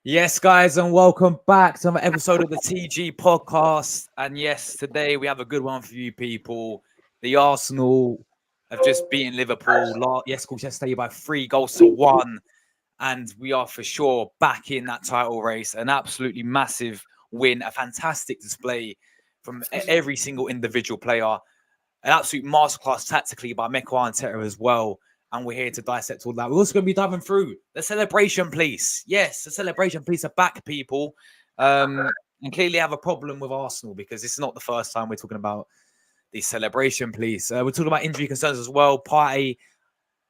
Yes, guys, and welcome back to another episode of the TG podcast. And yes, today we have a good one for you people. The Arsenal have just beaten Liverpool. Yes, of course, yesterday by 3 goals to 1. And we are for sure back in that title race. An absolutely massive win, a fantastic display from every single individual player. An absolute masterclass tactically by Mikel Arteta as well. And we're here to dissect all that. We're also going to be diving through the celebration police. Yes, the celebration police are back, people. And clearly have a problem with Arsenal because it's not the first time we're talking about the celebration police. We're talking about injury concerns as well. Partey,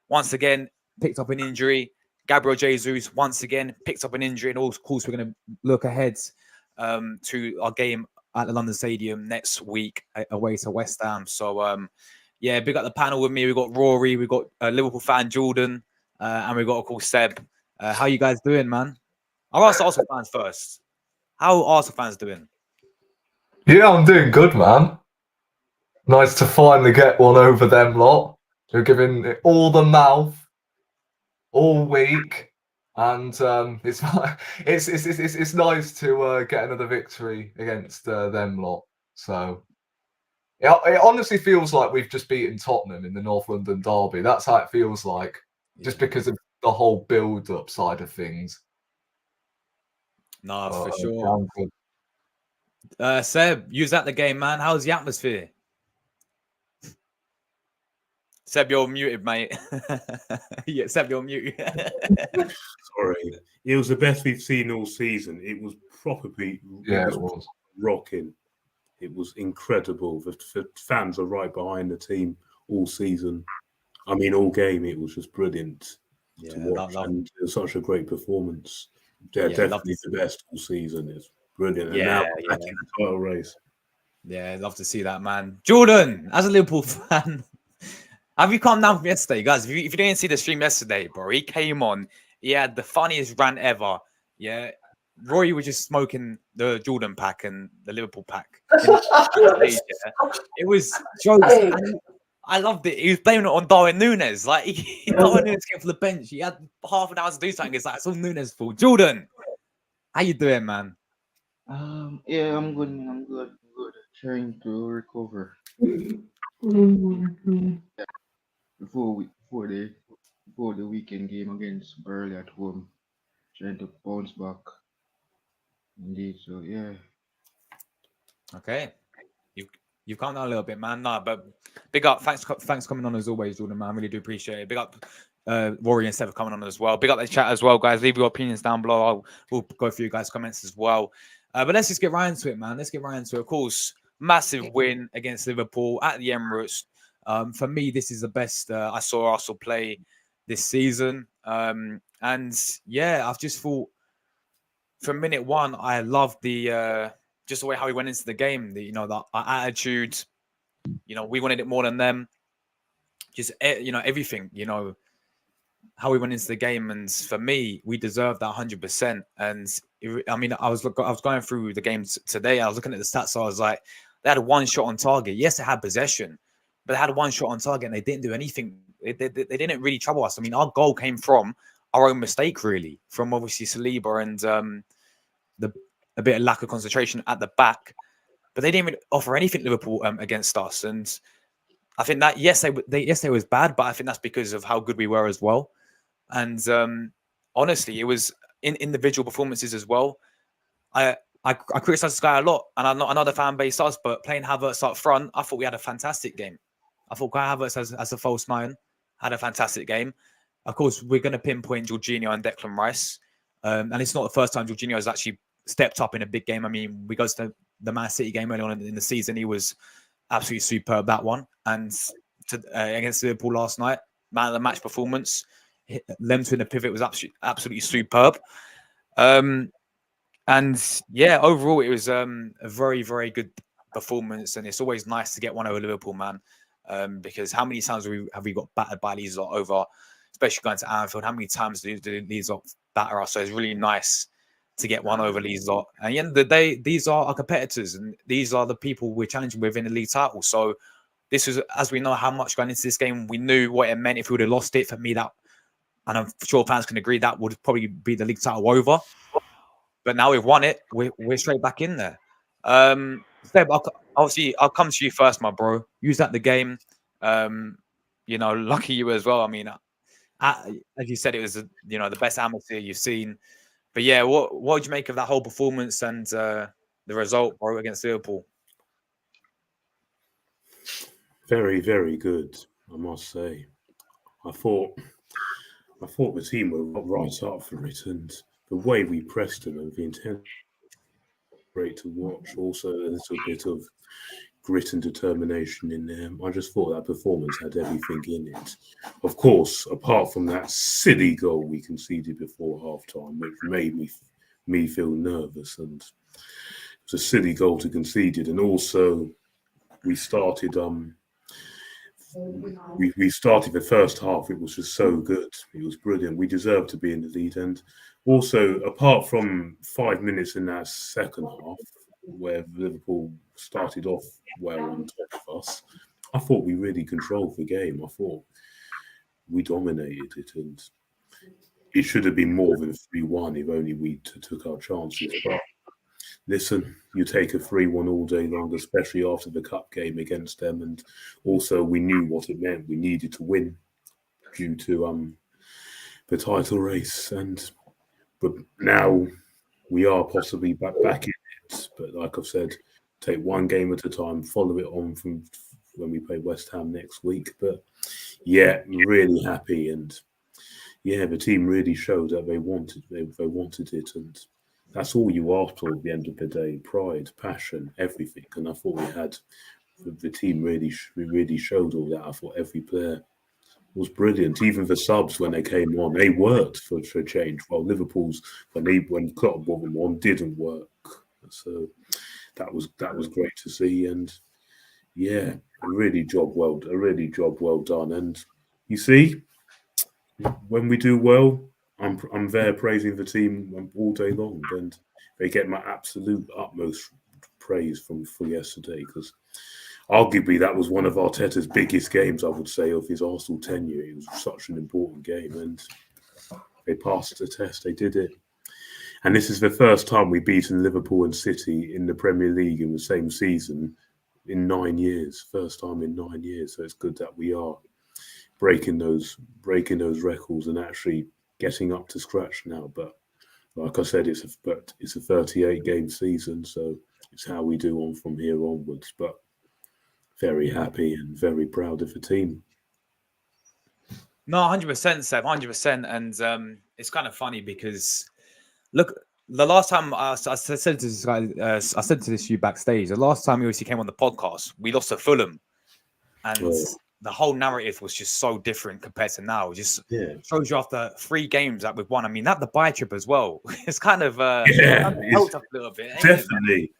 once again, picked up an injury. Gabriel Jesus, once again, picked up an injury. And of course, we're going to look ahead to our game at the London Stadium next week away to West Ham. So, yeah, big up the panel with me. We've got Rory, we've got Liverpool fan Jordan, and we've got, of course, Seb. How you guys doing, man? I'll ask Arsenal fans first. How are Arsenal fans doing? Yeah, I'm doing good, man. Nice to finally get one over them lot. They're giving it all the mouth all week, and it's nice to get another victory against them lot. So it honestly feels like we've just beaten Tottenham in the North London derby. That's how it feels like, just because of the whole build-up side of things. No, for sure. Seb, you was at the game, man. How's the atmosphere? Seb, you're muted, mate. Yeah, Seb, you're muted. Sorry. It was the best we've seen all season. It was properly rocking. It was incredible. The fans are right behind the team all season. I mean, all game. It was just brilliant to watch. And it was such a great performance. They're definitely the best all season. It's brilliant. And now back in the title race. Yeah, I'd love to see that, man. Jordan, as a Liverpool fan, have you calmed down from yesterday, guys? If you didn't see the stream yesterday, bro, he came on. He had the funniest rant ever. Yeah, Roy was just smoking the Jordan pack and the Liverpool pack. It was jokes. And I loved it. He was blaming it on Darwin Núñez. Like, Darwin Núñez came from the bench. He had half an hour to do something. It's like, it's all Núñez' fault. Jordan, how you doing, man? Yeah, I'm good. I'm good. Trying to recover. Before the weekend game against Burnley at home, trying to bounce back. Indeed. So yeah. Okay. You've calmed down a little bit, man. No, but big up. Thanks coming on as always, Jordan, man. I really do appreciate it. Big up Rory and Steph for coming on as well. Big up the chat as well, guys. Leave your opinions down below. We'll go through you guys' comments as well. But let's just get right into it, man. Let's get right into it. Of course, massive win against Liverpool at the Emirates. For me, this is the best I saw Arsenal play this season. And yeah, I've just thought from minute one, I loved the just the way how he went into the game. Our attitude. We wanted it more than them. Just everything. How we went into the game, and for me, we deserved that 100%. And I was going through the games today. I was looking at the stats. So I was like, they had one shot on target. Yes, they had possession, but they had one shot on target, and they didn't do anything. They didn't really trouble us. I mean, our goal came from our own mistake, really, from obviously Saliba and a bit of lack of concentration at the back. But they didn't even offer anything Liverpool against us, and I think that they was bad, but I think that's because of how good we were as well. And honestly, it was in individual performances as well. I criticize this guy a lot, and I'm not another fan base does, but playing Havertz up front, I thought we had a fantastic game. I thought Kai Havertz as a false nine had a fantastic game. Of course, we're going to pinpoint Jorginho and Declan Rice, and it's not the first time Jorginho has actually stepped up in a big game. I mean, we go to the Man City game early on in the season, he was absolutely superb, that one. And against Liverpool last night, man of the match performance. Lemter in the pivot was absolutely superb. And yeah, overall, it was a very, very good performance. And it's always nice to get one over Liverpool, man. Because how many times have we got battered by these lot over, especially going to Anfield? How many times do these lot batter us? So it's really nice to get one over these lot. And at the end of the day, these are our competitors, and these are the people we're challenging with in the league title. So this was, as we know how much going into this game, we knew what it meant if we would have lost it. For me, that, and I'm sure fans can agree, that would probably be the league title over. but now we've won it. We're straight back in there. Seb, I'll come to you first, my bro. Use that the game. Lucky you as well. I mean, as you said, it was the best atmosphere you've seen. But yeah, what did you make of that whole performance and the result, bro, against Liverpool? Very, very good, I must say. I thought the team were right up for it, and the way we pressed them and the intent, great to watch. Also, a little bit of grit and determination in there. I just thought that performance had everything in it. Of course, apart from that silly goal we conceded before half-time, which made me feel nervous, and it was a silly goal to concede it. And also, we started we started the first half. It was just so good. It was brilliant. We deserved to be in the lead. And also, apart from 5 minutes in that second half, where Liverpool started off well on top of us, I thought we really controlled the game. I thought we dominated it, and it should have been more than 3-1 if only we took our chances. But listen, you take a 3-1 all day long, especially after the cup game against them, and also we knew what it meant. We needed to win due to the title race, but now we are possibly back in it. But like I've said, take one game at a time, follow it on from when we play West Ham next week. But yeah, really happy, and yeah, the team really showed that they wanted it, and that's all you asked for at the end of the day: pride, passion, everything. And I thought we had the team really showed all that. I thought every player was brilliant. Even the subs, when they came on, they worked for a change. While Liverpool's when Klopp brought them on, didn't work. So that was great to see, and yeah, a really job well done. And you see, when we do well, I'm there praising the team all day long, and they get my absolute utmost praise for yesterday, because arguably that was one of Arteta's biggest games, I would say, of his Arsenal tenure. It was such an important game, and they passed the test. They did it. And this is the first time we've beaten Liverpool and City in the Premier League in the same season in 9 years. First time in 9 years. So it's good that we are breaking those records and actually getting up to scratch now. But like I said, it's a 38 game season, so it's how we do on from here onwards. But very happy and very proud of the team. No, 100%, Seb, 100%. And it's kind of funny because, look, the last time I said to this guy, I said to this you backstage, the last time we obviously came on the podcast, we lost to Fulham. And the whole narrative was just so different compared to now. It just shows you after 3 games that we've won. I mean, that the bye trip as well. It's kind of helped us a little bit. Definitely.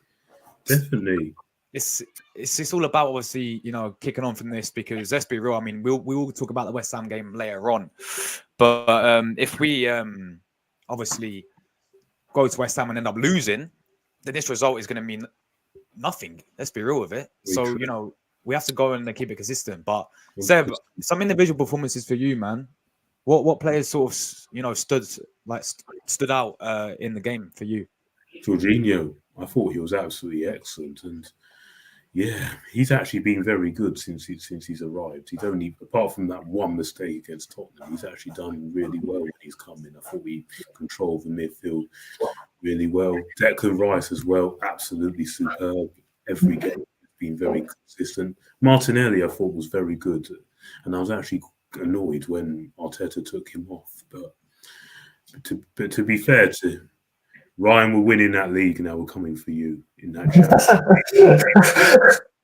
It's all about obviously kicking on from this, because let's be real. I mean, we will talk about the West Ham game later on, but if we obviously go to West Ham and end up losing, then this result is going to mean nothing. Let's be real with it. So we have to go and keep it consistent. But Seb, some individual performances for you, man. What players sort of stood out in the game for you? Jorginho, I thought he was absolutely excellent, and yeah, he's actually been very good since he's arrived. He's only, apart from that one mistake against Tottenham, he's actually done really well when he's come in. I thought he controlled the midfield really well. Declan Rice as well, absolutely superb. Every game has been very consistent. Martinelli, I thought, was very good, and I was actually annoyed when Arteta took him off. But to be fair to Ryan, we're winning that league now. We're coming for you in that chat.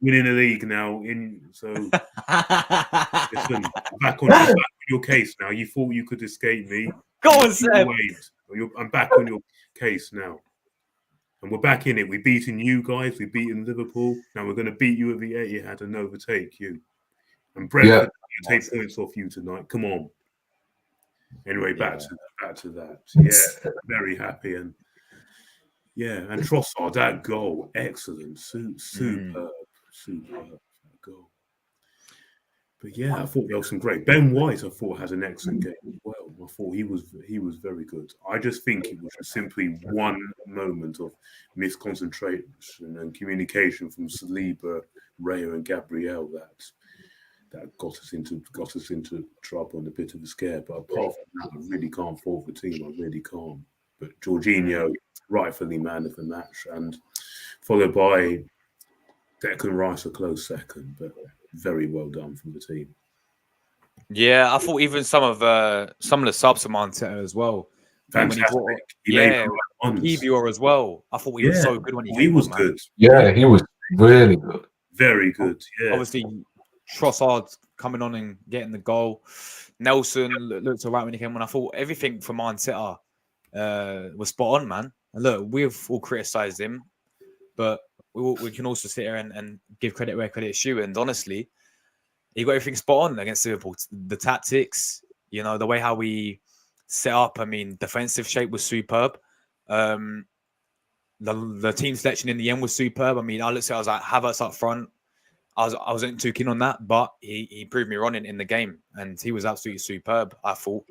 Winning the league now. Listen, back on your case now. You thought you could escape me. Go on, Seb. I'm back on your case now. And we're back in it. We've beaten you guys. We've beaten Liverpool. Now we're going to beat you at the Etihad and overtake you. And Brentford take points off you tonight. Come on. Anyway, back to that. Yeah, very happy. And and Trossard, that goal, excellent, superb goal. But yeah, I thought there was some great. Ben White, I thought, had an excellent game as well. I thought he was very good. I just think it was just simply one moment of misconcentration and communication from Saliba, Raya, and Gabriel that got us into trouble and a bit of a scare. But apart from that, I really can't fault the team. I really can't. But Jorginho, rightfully man of the match, and followed by Declan Rice, a close second, but very well done from the team. Yeah, I thought even some of the subs from Arteta as well. Fantastic. Kivior as well. I thought he was so good when he came was on, good. Yeah, he was really good. Very good. Yeah. Obviously, Trossard coming on and getting the goal. Nelson looked alright when he came on. I thought everything from Arteta was spot on, man. And look, we've all criticised him, but we can also sit here and give credit where credit is due. And honestly, he got everything spot on against Liverpool. The tactics, the way how we set up. I mean, defensive shape was superb. The team selection in the end was superb. I mean, I was like, Havertz up front. I wasn't too keen on that, but he proved me wrong in the game, and he was absolutely superb, I thought.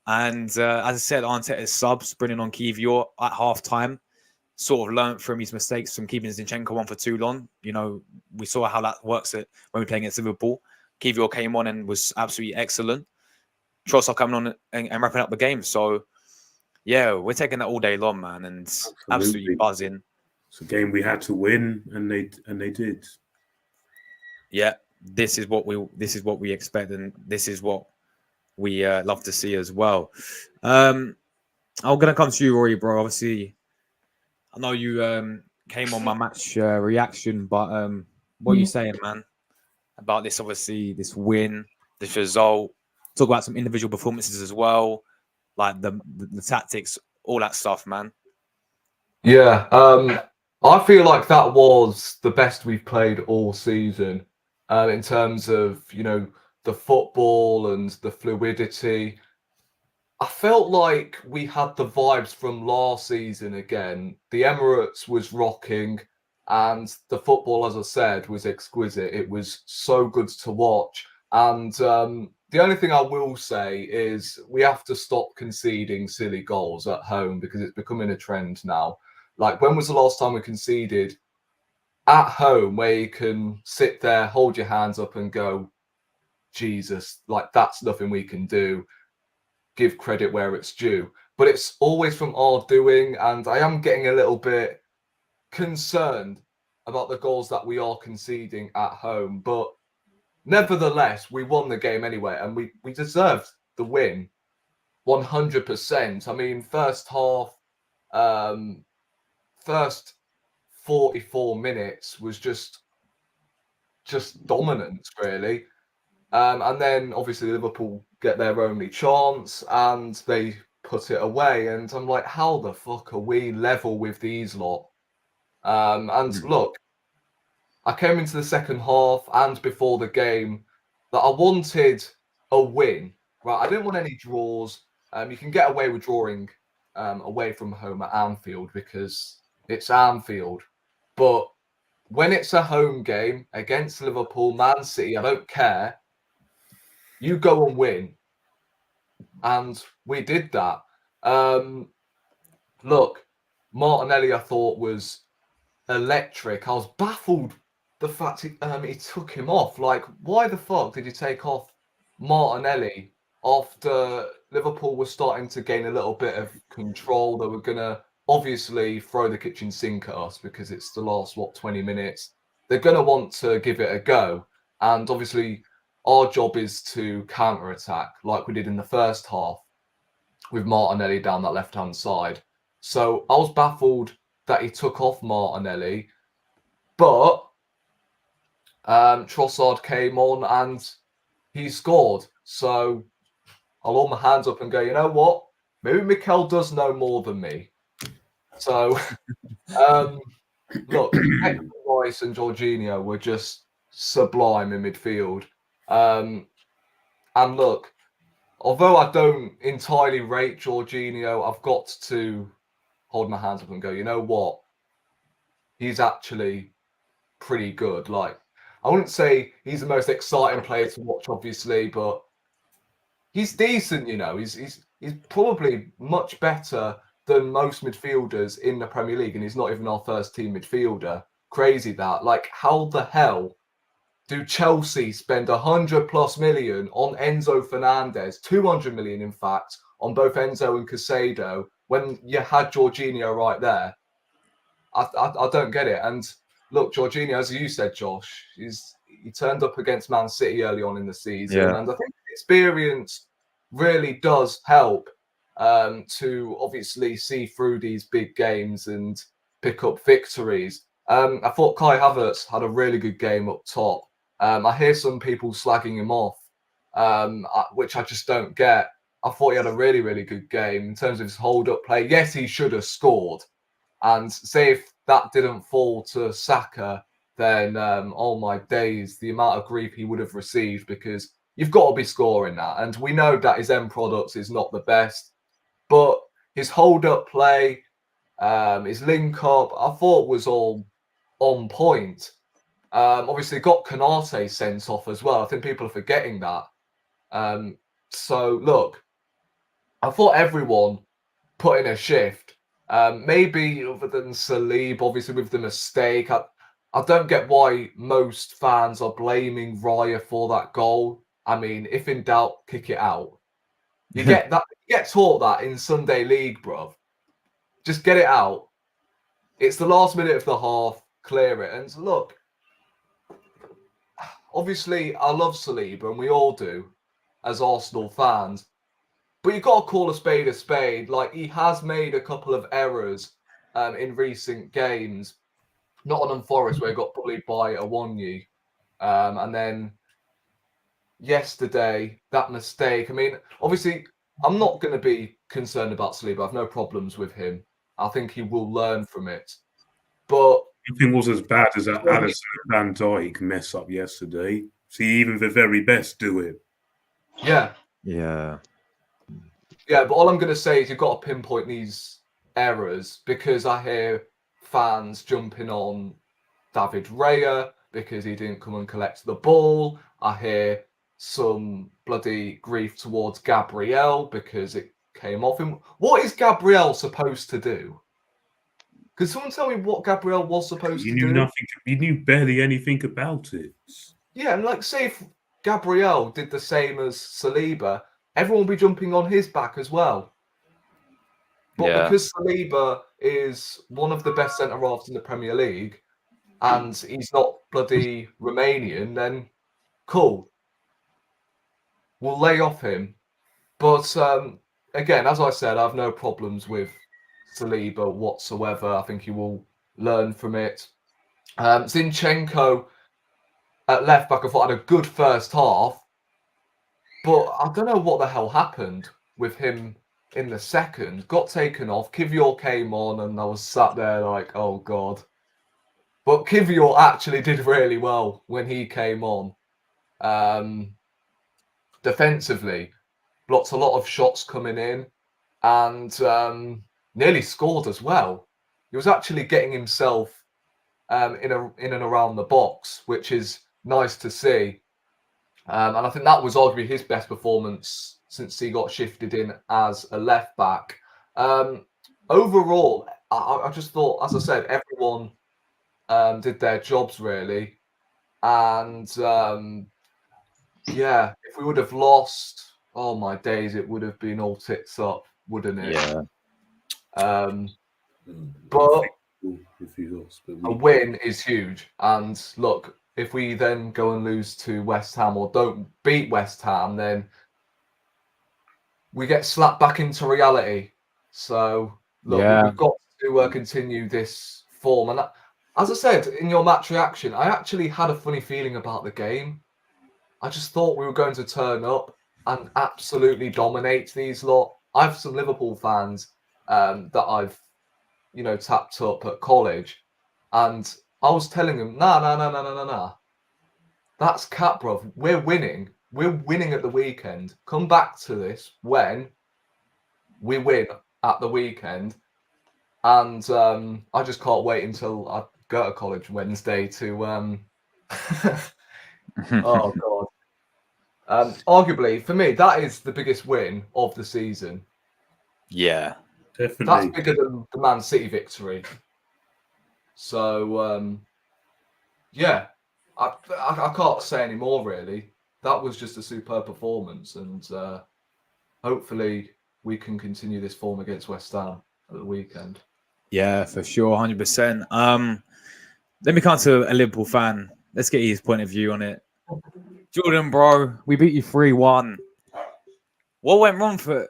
And as I said, Arteta's subs, bringing on Kivior at half-time, sort of learned from his mistakes from keeping Zinchenko on for too long. We saw how that works when we play against Liverpool. Kivior came on and was absolutely excellent. Trossard coming on and wrapping up the game. So, yeah, we're taking that all day long, man, and absolutely buzzing. It's a game we had to win, and they did. Yeah, this is what we expect, and this is what we love to see as well. I'm gonna come to you, Rory, bro. Obviously, I know you came on my match reaction, but what are you saying, man, about this? Obviously, this win, this result. Talk about some individual performances as well, like the tactics, all that stuff, man. Yeah, I feel like that was the best we've played all season, in terms of the football and the fluidity. I felt like we had the vibes from last season again. The Emirates was rocking, and the football, as I said, was exquisite. It was so good to watch. And the only thing I will say is we have to stop conceding silly goals at home, because it's becoming a trend now. Like, when was the last time we conceded at home where you can sit there, hold your hands up and go, Jesus, like, that's nothing we can do. Give credit where it's due. But it's always from our doing, and I am getting a little bit concerned about the goals that we are conceding at home. But nevertheless, we won the game anyway, and we deserved the win 100%. I mean, first half, first 44 minutes was just dominance, really. And then obviously Liverpool get their only chance and they put it away. And I'm like, how the fuck are we level with these lot? And look, I came into the second half and before the game that I wanted a win, right? I didn't want any draws. You can get away with drawing away from home at Anfield because it's Anfield. But when it's a home game against Liverpool, Man City, I don't care. You go and win. And we did that. Look, Martinelli, I thought, was electric. I was baffled the fact he took him off. Like, why the fuck did you take off Martinelli after Liverpool was starting to gain a little bit of control? They were going to obviously throw the kitchen sink at us because it's the last, 20 minutes. They're going to want to give it a go. And obviously, our job is to counter-attack like we did in the first half with Martinelli down that left-hand side. So I was baffled that he took off Martinelli, but Trossard came on and he scored. So I'll hold my hands up and go, you know what? Maybe Mikel does know more than me. So, look, Rice and Jorginho were just sublime in midfield. And look, although I don't entirely rate Jorginho, I've got to hold my hands up and go, you know what? He's actually pretty good. Like, I wouldn't say he's the most exciting player to watch, obviously, but he's decent. You know, he's probably much better than most midfielders in the Premier League, and he's not even our first team midfielder. Crazy that. Like, how the hell do Chelsea spend 100+ million on Enzo Fernandez, 200 million, in fact, on both Enzo and Caicedo when you had Jorginho right there? I don't get it. And look, Jorginho, as you said, Josh, he turned up against Man City early on in the season, Yeah. and I think experience really does help to obviously see through these big games and pick up victories. I thought Kai Havertz had a really good game up top. I hear some people slagging him off, which I just don't get. I thought he had a really, really good game in terms of his hold-up play. Yes, he should have scored. And say if that didn't fall to Saka, then oh my days, the amount of grief he would have received, because you've got to be scoring that. And we know that his end product is not the best, but his hold-up play, his link-up, I thought was all on point. Obviously got Konate sent off as well. I think people are forgetting that. So look, I thought everyone put in a shift. Maybe other than Salib, obviously with the mistake. I don't get why most fans are blaming Raya for that goal. I mean, if in doubt, kick it out. You get that. You get taught that in Sunday League, bruv. Just get it out. It's the last minute of the half. Clear it. And look, obviously, I love Saliba, and we all do, as Arsenal fans. But you've got to call a spade a spade. Like, he has made a couple of errors in recent games. Nottingham Forest, where he got bullied by Awonyi. And then yesterday, that mistake. I mean, obviously, I'm not going to be concerned about Saliba. I have no problems with him. I think he will learn from it. But nothing was as bad as that Alisson Van Dijk mess up yesterday. See, even the very best do it. yeah. Yeah. Yeah, but all I'm going to say is you've got to pinpoint these errors, because I hear fans jumping on David Raya because he didn't come and collect the ball. I hear some bloody grief towards Gabriel because it came off him. What is Gabriel supposed to do? Could someone tell me what Gabriel was supposed to do? You knew nothing. You knew barely anything about it. Yeah, and like, say if Gabriel did the same as Saliba, everyone will be jumping on his back as well. But because Saliba is one of the best centre-halves in the Premier League, and he's not bloody Romanian, then cool. We'll lay off him. But again, as I said, I have no problems with Saliba whatsoever. I think he will learn from it. Zinchenko at left back, I thought had a good first half, but I don't know what the hell happened with him in the second. Got taken off. Kivior came on, and I was sat there like, oh god. But Kivior actually did really well when he came on. Defensively, blocked a lot of shots coming in, and nearly scored as well. He was actually getting himself in and around the box, which is nice to see. And I think that was arguably his best performance since he got shifted in as a left back. Overall, I just thought, as I said, everyone did their jobs really. And yeah, if we would have lost, oh my days, it would have been all tits up, wouldn't it? Yeah. But if you lost, but a win is huge. And look, if we then go and lose to West Ham or don't beat West Ham, then we get slapped back into reality. So look, we've got to continue this form. And as I said in your match reaction, I actually had a funny feeling about the game. I just thought we were going to turn up and absolutely dominate these lot. I have some Liverpool fans that I've, tapped up at college, and I was telling them, nah. That's cap, bruv. We're winning. We're winning at the weekend. Come back to this when we win at the weekend. And I just can't wait until I go to college Wednesday to Oh God. Arguably, for me, that is the biggest win of the season. Yeah. That's Definitely. bigger than the Man City victory. So, yeah, I can't say any more, really. That was just a superb performance, and hopefully we can continue this form against West Ham at the weekend. Yeah, for sure, 100%. Let me come to a Liverpool fan. Let's get his point of view on it. Jordan, bro, we beat you 3-1. What went wrong for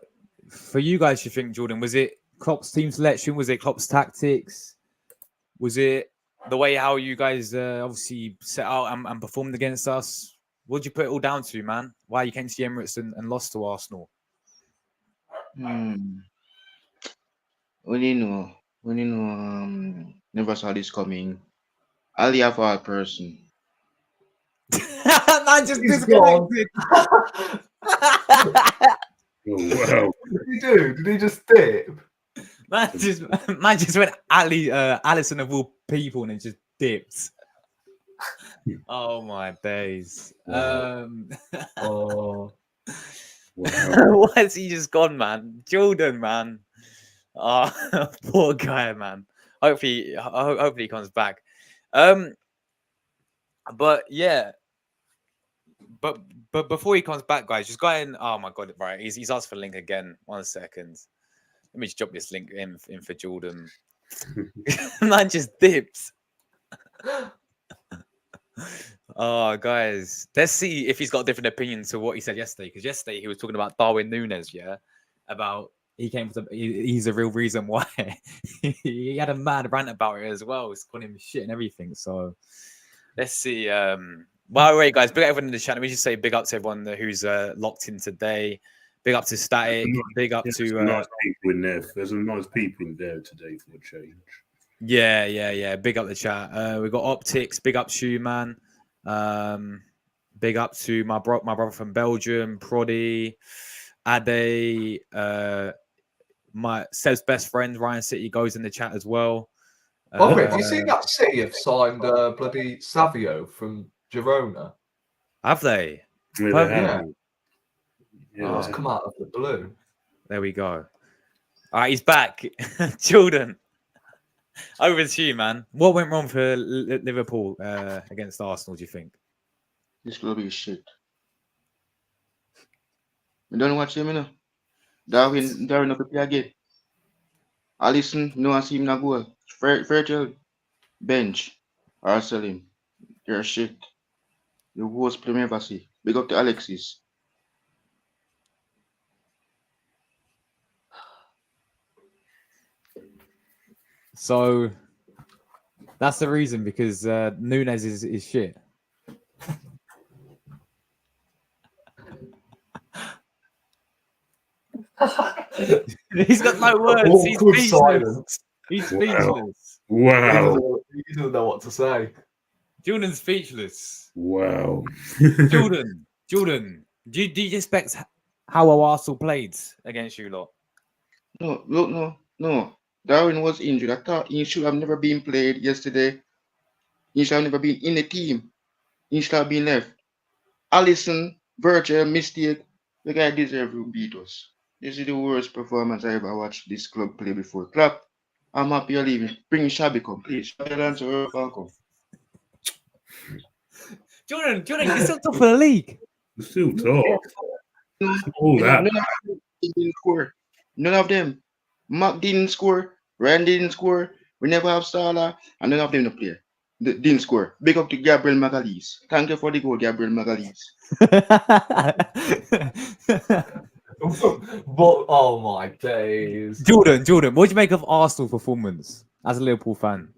you guys, you think, Jordan? Was it Klopp's team selection? Was it Klopp's tactics? Was it the way how you guys obviously set out and performed against us? What'd you put it all down to, man? Why you came to the Emirates and lost to Arsenal? When you know, never saw this coming. Ali have a person. Man just He's gone. disconnected. Oh, wow. What did he do? Did he just dip? Man just went Allison of all people and it just dipped. Oh my days. Wow. Oh, Wow. Why is he just gone, man? Jordan, man. Oh, poor guy, man. Hopefully he comes back. But yeah. But before he comes back, guys, just go in. Oh my god, right. He's asked for a link again. 1 second. Let me just drop this link in for Jordan. Man just dips. Oh, guys, let's see if he's got a different opinion to what he said yesterday. Because yesterday he was talking about Darwin Núñez, yeah, about he's the real reason why. He had a mad rant about it as well. It's calling him shit and everything. So let's see. By the way, guys, big up everyone in the chat. Let me just say big up to everyone who's locked in today. Big up to Static. Big up There's to some nice people in there. There's some nice people in there today for a change. Yeah. Big up the chat. We've got Optics. Big up Shoeman. Big up to my brother from Belgium, Proddy, Ade, my Seb's best friend Ryan City goes in the chat as well. by the way, have you seen that City have signed bloody Savio from Girona? Have they? Yeah, Well, they have. Yeah. Yeah, That's come out of the blue. There we go. All right, he's back. Jordan, over to you, man. What went wrong for Liverpool against Arsenal, do you think? This club is shit. You don't watch him, you know. Darwin up to play again. Allison, no one see him not goal. Fairchild, bench. Or sell him. You're shit. The worst player ever see. Big up to Alexis. So that's the reason, because Núñez is shit. He's got no words. He's Awkward speechless. silence. He's speechless. Wow. He doesn't know what to say. Jordan's speechless. Wow. Jordan, do you expect how Arsenal played against you lot? No, look, no. Darwin was injured. I thought he should have never been played yesterday. He should have never been in the team. He should have been left. Allison, Virgil, mistake. The guy deserves to beat us. This is the worst performance I ever watched this club play before. Clap. I'm happy you're leaving. Bring Shabby come, please. Shabby dance or come. Jordan, you're still top of the league. It's still top. All that. None of them didn't score. None of them. Mark didn't score. Ryan didn't score. We never have Salah. And none of them no play. Didn't score. Big up to Gabriel Magalhaes. Thank you for the goal, Gabriel Magalhaes. But oh my days. Jordan, what do you make of Arsenal's performance as a Liverpool fan?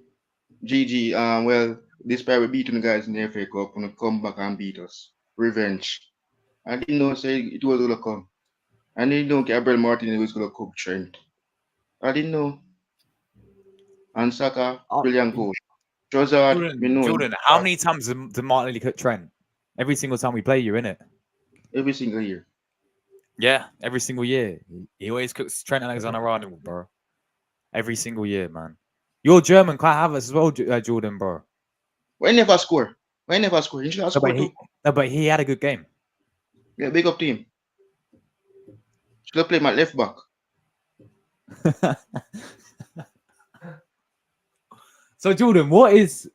GG. Well, despite we beating the guys in the FA Cup, gonna come back and beat us. Revenge. I didn't know say it was gonna come. I didn't know Gabriel Martinez was gonna cook Trent. I didn't know. And Saka, brilliant goal. Trossard, we know Jordan, how many times did Martinelli cook Trent? Every single time we play you, innit? every single year. Yeah, every single year. He always cooks Trent Alexander-Arnold, bro. Every single year, man. You're German, Kai Havertz as well, Jordan, bro. We never score. Why never score? He should have No, scored too. but he had a good game. Yeah, big up team. Should have played my left back. So Jordan, was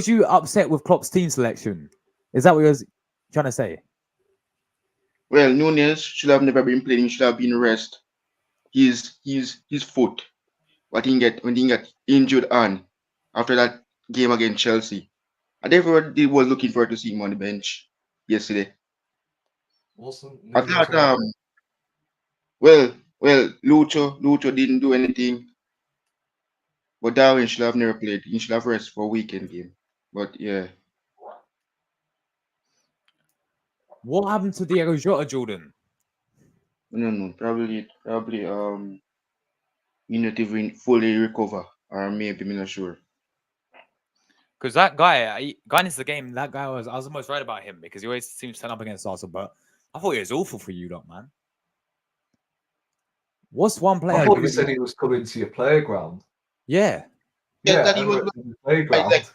you upset with Klopp's team selection? Is that what you was trying to say? Well, Nunez should have never been playing. He should have been rest. His foot. What he get when he got injured on after that game against Chelsea. I everybody was looking forward to see him on the bench yesterday. Wasn't I Nunes thought right? well Lucho didn't do anything. But Darwin should have never played. He should have rest for a weekend game. But yeah. What happened to Diego Jota, Jordan? No. Probably he not even fully recover. Or maybe I'm not sure. Because that guy, going into the game, I was almost right about him because he always seems to turn up against Arsenal. But I thought he was awful for you, lot, man. What's one player? I thought you said he was coming to your playground. Yeah. Yeah, that he was Emirates in the playground. like,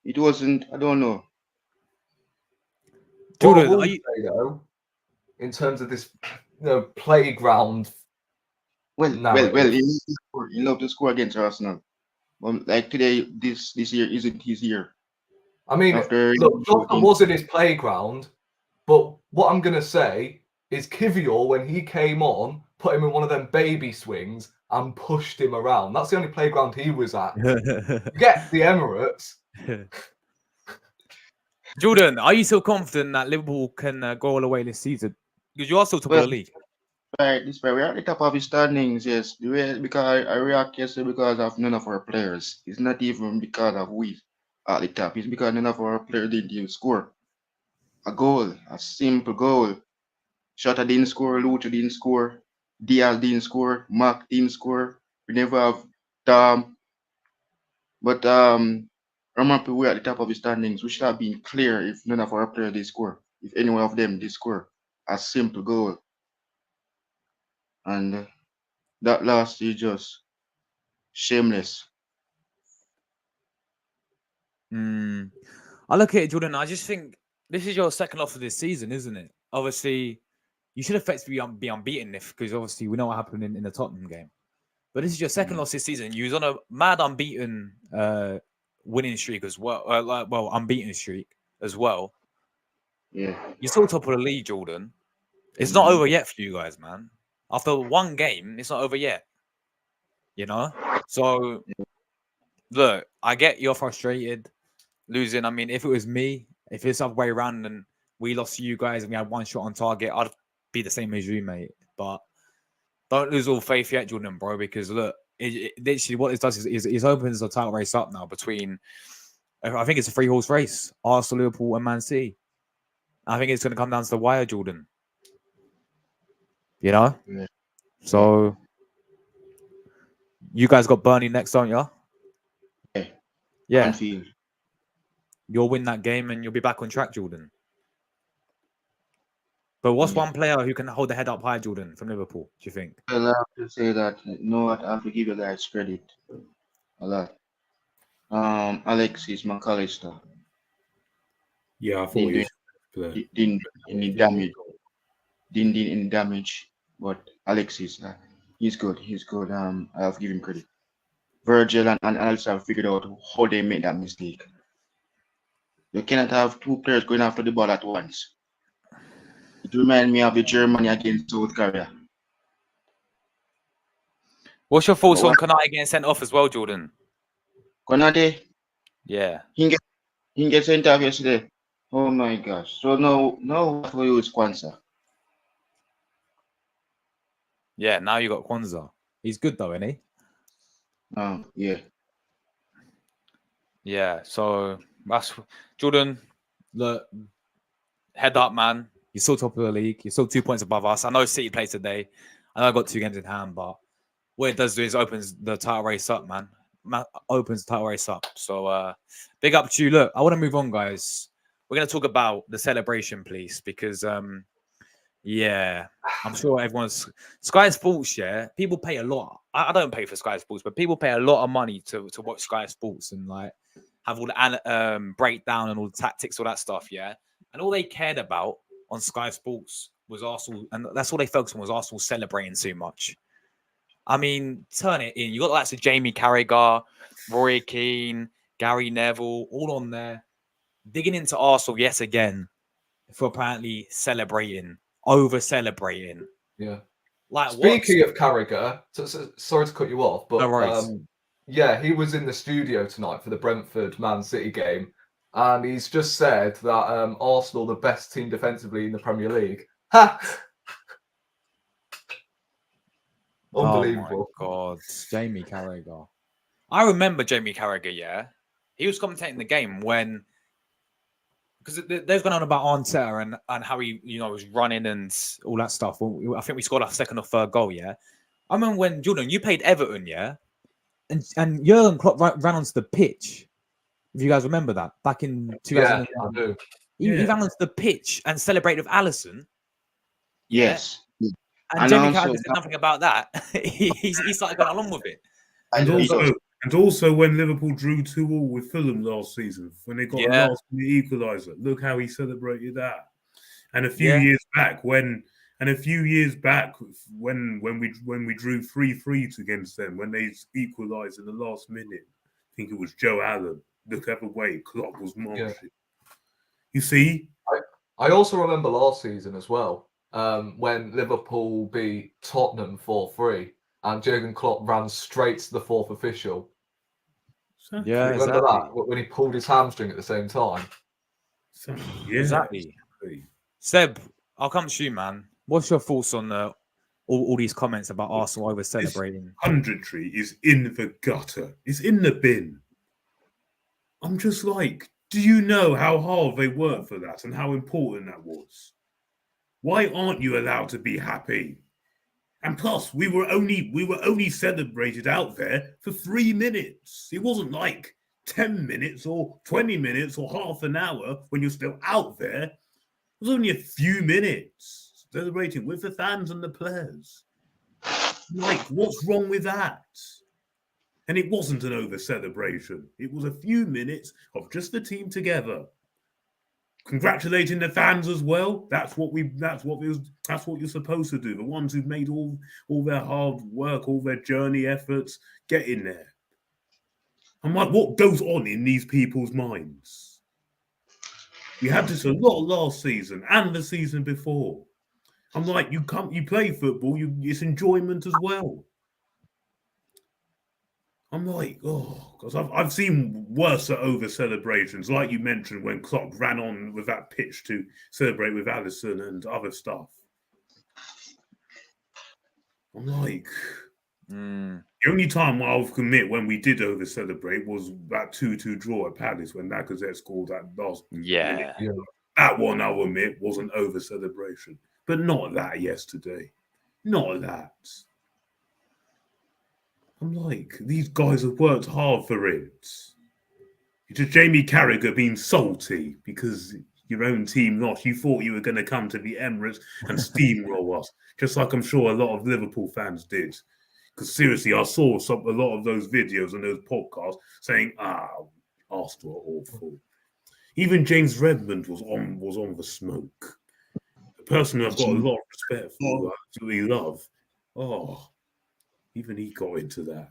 it wasn't. I don't know. Jordan, What I will say, though, in terms of this, playground. Well, narrative. he loved to score against Arsenal. Like today, this year isn't his year. I mean, look, Jota wasn't his playground, but what I'm gonna say is Kivior, when he came on, put him in one of them baby swings and pushed him around. That's the only playground he was at. Get the Emirates. Jordan, are you still confident that Liverpool can go all the way this season? Because you are still top of the league. Right, we're at the top of the standings, yes. Because I react yesterday because of none of our players. It's not even because of we at the top. It's because none of our players didn't even score a goal, a simple goal. Shota didn't score, Lucha didn't score, Diaz didn't score, Mark didn't score. We never have Dom. But I'm happy we're at the top of the standings. We should have been clear if none of our players did score. If any one of them did score a simple goal. And that last is just shameless. I look at it, Jordan. I just think this is your second loss of this season, isn't it? Obviously, you should effectively be unbeaten because obviously we know what happened in the Tottenham game. But this is your second loss this season. You was on a mad unbeaten winning streak as well. Unbeaten streak as well. Yeah. You're still top of the league, Jordan. It's not over yet for you guys, man. After one game, it's not over yet. You know? So, look, I get you're frustrated losing. I mean, if it was me, if it's the other way around and we lost to you guys and we had one shot on target, I'd be the same as you, mate. But don't lose all faith yet, Jordan, bro, because look, literally what it does is it opens the title race up now between, I think it's a 3-horse race, Arsenal, Liverpool, and Man City. I think it's going to come down to the wire, Jordan. You know? Yeah. So, you guys got Burnley next, don't you? Yeah. Yeah. Anfield. You'll win that game and you'll be back on track, Jordan. But what's one player who can hold the head up high, Jordan, from Liverpool, do you think? Well, I have to say that, I have to give you guys credit a lot. Alexis McAllister. Yeah, I thought he was didn't any damage. Didn't any damage, but Alexis, he's good. He's good. I have to give him credit. Virgil and Alisson have figured out how they made that mistake. You cannot have two players going after the ball at once. It reminds me of the Germany against South Korea. What's your thoughts on Konate getting sent off as well, Jordan? Konate? Yeah. He get sent off yesterday. Oh my gosh. So no for you is Kwanzaa. Yeah, now you got Kwanzaa. He's good though, isn't he? Yeah. Yeah, so that's Jordan. Look, head up, man. You're still top of the league. You're still 2 points above us. I know City played today. I know I got 2 games in hand, but what it does do is opens the title race up, man. Opens the title race up. So big up to you. Look, I want to move on, guys. We're gonna talk about the celebration, please, because yeah, I'm sure everyone's Sky Sports. Yeah, people pay a lot. I don't pay for Sky Sports, but people pay a lot of money to watch Sky Sports, and like have all the breakdown and all the tactics, all that stuff, yeah. And all they cared about on Sky Sports was Arsenal, and that's all they focused on was Arsenal celebrating too much. I mean, turn it in. You got the likes of Jamie Carragher, Roy Keane, Gary Neville, all on there, digging into Arsenal yet again for apparently celebrating, over celebrating. Yeah. Like, speaking of Carragher, sorry to cut you off, but No yeah, he was in the studio tonight for the Brentford Man City game, and he's just said that Arsenal the best team defensively in the Premier League. Ha! Unbelievable. Oh my God, Jamie Carragher. I remember Jamie Carragher, yeah. He was commentating the game when, because there's going on about Arteta and how he, was running and all that stuff. I think we scored our second or third goal, yeah. I remember when, Jordan, you played Everton, yeah? And Jurgen Klopp ran onto the pitch. If you guys remember that, back in 2001. Yeah, I do. He ran onto the pitch and celebrated with Alisson. Yes. And Jamie Carragher said nothing about that. he started going along with it. And also when Liverpool drew 2-2 with Fulham last season, when they got a last-minute equaliser, look how he celebrated that. And a few years back when we drew 3-3 against them, when they equalised in the last minute, I think it was Joe Allen. Look at the way Klopp was marching. Yeah. You see? I also remember last season as well, when Liverpool beat Tottenham 4-3 and Jurgen Klopp ran straight to the fourth official. Yeah, remember that? When he pulled his hamstring at the same time. Yeah. Exactly. Seb, I'll come to you, man. What's your thoughts on all these comments about Arsenal over celebrating? Punditry is in the gutter. It's in the bin. I'm just like, do you know how hard they worked for that and how important that was? Why aren't you allowed to be happy? And plus, we were only celebrated out there for 3 minutes. It wasn't like 10 minutes or 20 minutes or half an hour when you're still out there. It was only a few minutes celebrating with the fans and the players. Like, what's wrong with that? And it wasn't an over-celebration. It was a few minutes of just the team together. Congratulating the fans as well. That's what you're supposed to do. The ones who've made all their hard work, all their journey efforts, get in there. I'm like, what goes on in these people's minds? We had this a lot last season and the season before. I'm like, you play football, it's enjoyment as well. I'm like, because I've seen worse over celebrations, like you mentioned when Klopp ran on with that pitch to celebrate with Alisson and other stuff. I'm like, the only time I'll commit when we did over celebrate was that 2-2 draw at Palace when Lacazette scored that last. Yeah. That one I'll admit was an over celebration, but not that yesterday. Not that. I'm like, these guys have worked hard for it. It's just Jamie Carragher being salty because your own team lost. You thought you were going to come to the Emirates and steamroll us, just like I'm sure a lot of Liverpool fans did. Because seriously, I saw a lot of those videos and those podcasts saying, Arsenal are awful. Even James Redmond was on the smoke. A person who I've got a lot of respect for, who I absolutely love. Even he got into that.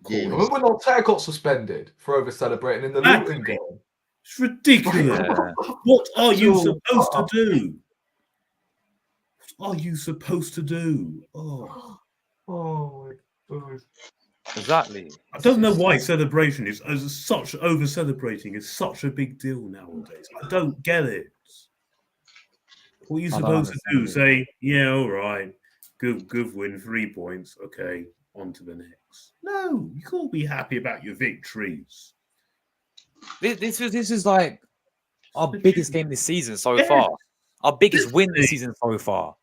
Remember when Arteta got suspended for over-celebrating in the Luton game? It's ridiculous. What are you supposed to do? What are you supposed to do? Oh my God. Exactly. I don't know why celebration is such over-celebrating is such a big deal nowadays. I don't get it. What are you supposed to do? Say, yeah, all right. Good win, 3 points. Okay, on to the next. No, you can't be happy about your victories. This is like our biggest game this season so far. Our biggest win this season so far.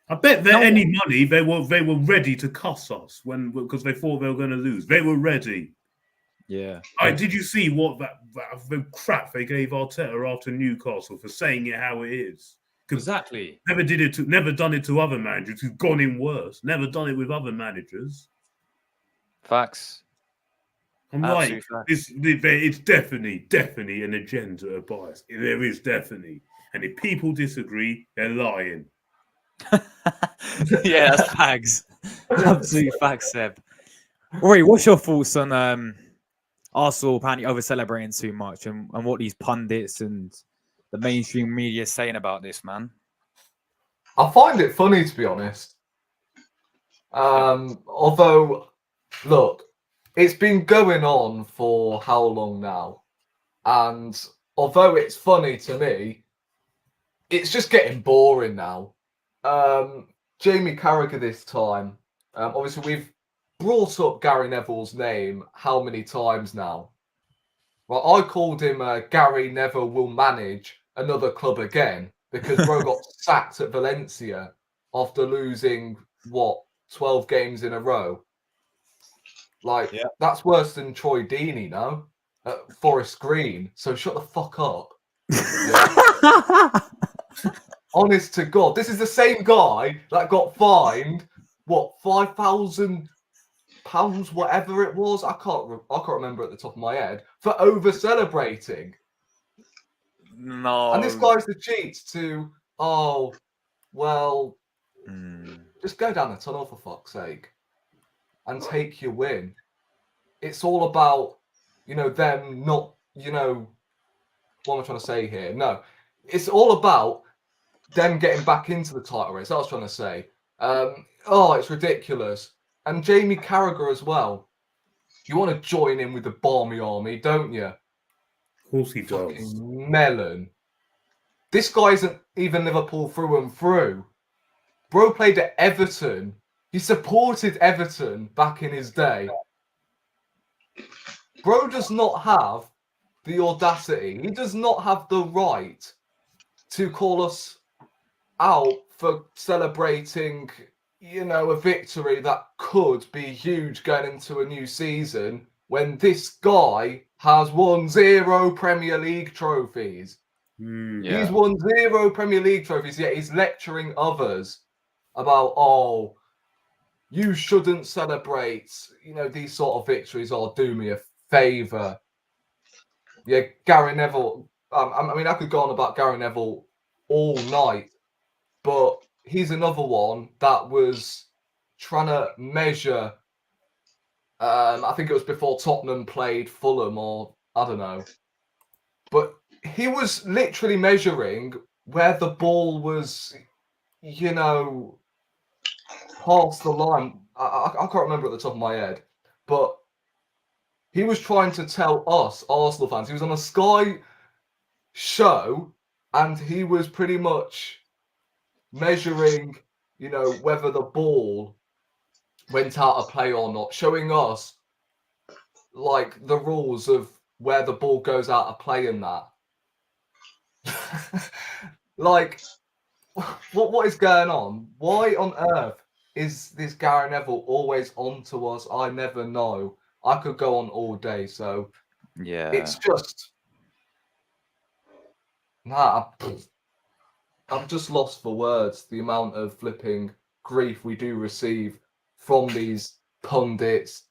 I bet any money they were ready to cuss us because they thought they were going to lose. They were ready. Yeah. Did you see what the crap they gave Arteta after Newcastle for saying it how it is? Exactly. Never done it to other managers who've gone in worse. Never done it with other managers. Facts. I'm Absolute like, facts. it's definitely an agenda of bias. There is definitely. And if people disagree, they're lying. Yeah, that's facts. Absolute facts, Seb. Rory, what's your thoughts on Arsenal apparently over celebrating too much and what these pundits and the mainstream media is saying about this, man? I find it funny, to be honest. Although, look, it's been going on for how long now? And although it's funny to me, it's just getting boring now. Jamie Carragher this time. Obviously, we've brought up Gary Neville's name how many times now? Well, I called him Gary Neville will manage another club again because bro got sacked at Valencia after losing, 12 games in a row. Like, that's worse than Troy Deeney, no? At Forest Green. So shut the fuck up. Yeah. Honest to God, this is the same guy that got fined, £5,000, whatever it was. I can't remember at the top of my head for over celebrating. No. And this guy's the cheats to, just go down the tunnel for fuck's sake and take your win. It's all about, them not, what am I trying to say here? No, it's all about them getting back into the title race. That's what I was trying to say. It's ridiculous. And Jamie Carragher as well. You want to join in with the Barmy Army, don't you? Of course he does. Fucking melon. This guy isn't even Liverpool through and through. Bro played at Everton. He supported Everton back in his day. Bro does not have the audacity. He does not have the right to call us out for celebrating, a victory that could be huge going into a new season when this guy has won 0 Premier League trophies. He's won 0 Premier League trophies, yet he's lecturing others about, you shouldn't celebrate, these sort of victories, or do me a favour. Yeah, Gary Neville. I could go on about Gary Neville all night, but he's another one that was trying to measure. I think it was before Tottenham played Fulham, or I don't know. But he was literally measuring where the ball was, past the line. I can't remember at the top of my head, but he was trying to tell us, Arsenal fans, he was on a Sky show, and he was pretty much measuring, whether the ball went out of play or not, showing us, like, the rules of where the ball goes out of play and that. Like, what is going on? Why on earth is this Gary Neville always on to us? I never know. I could go on all day, so it's just I'm just lost for words. The amount of flipping grief we do receive from these pundits,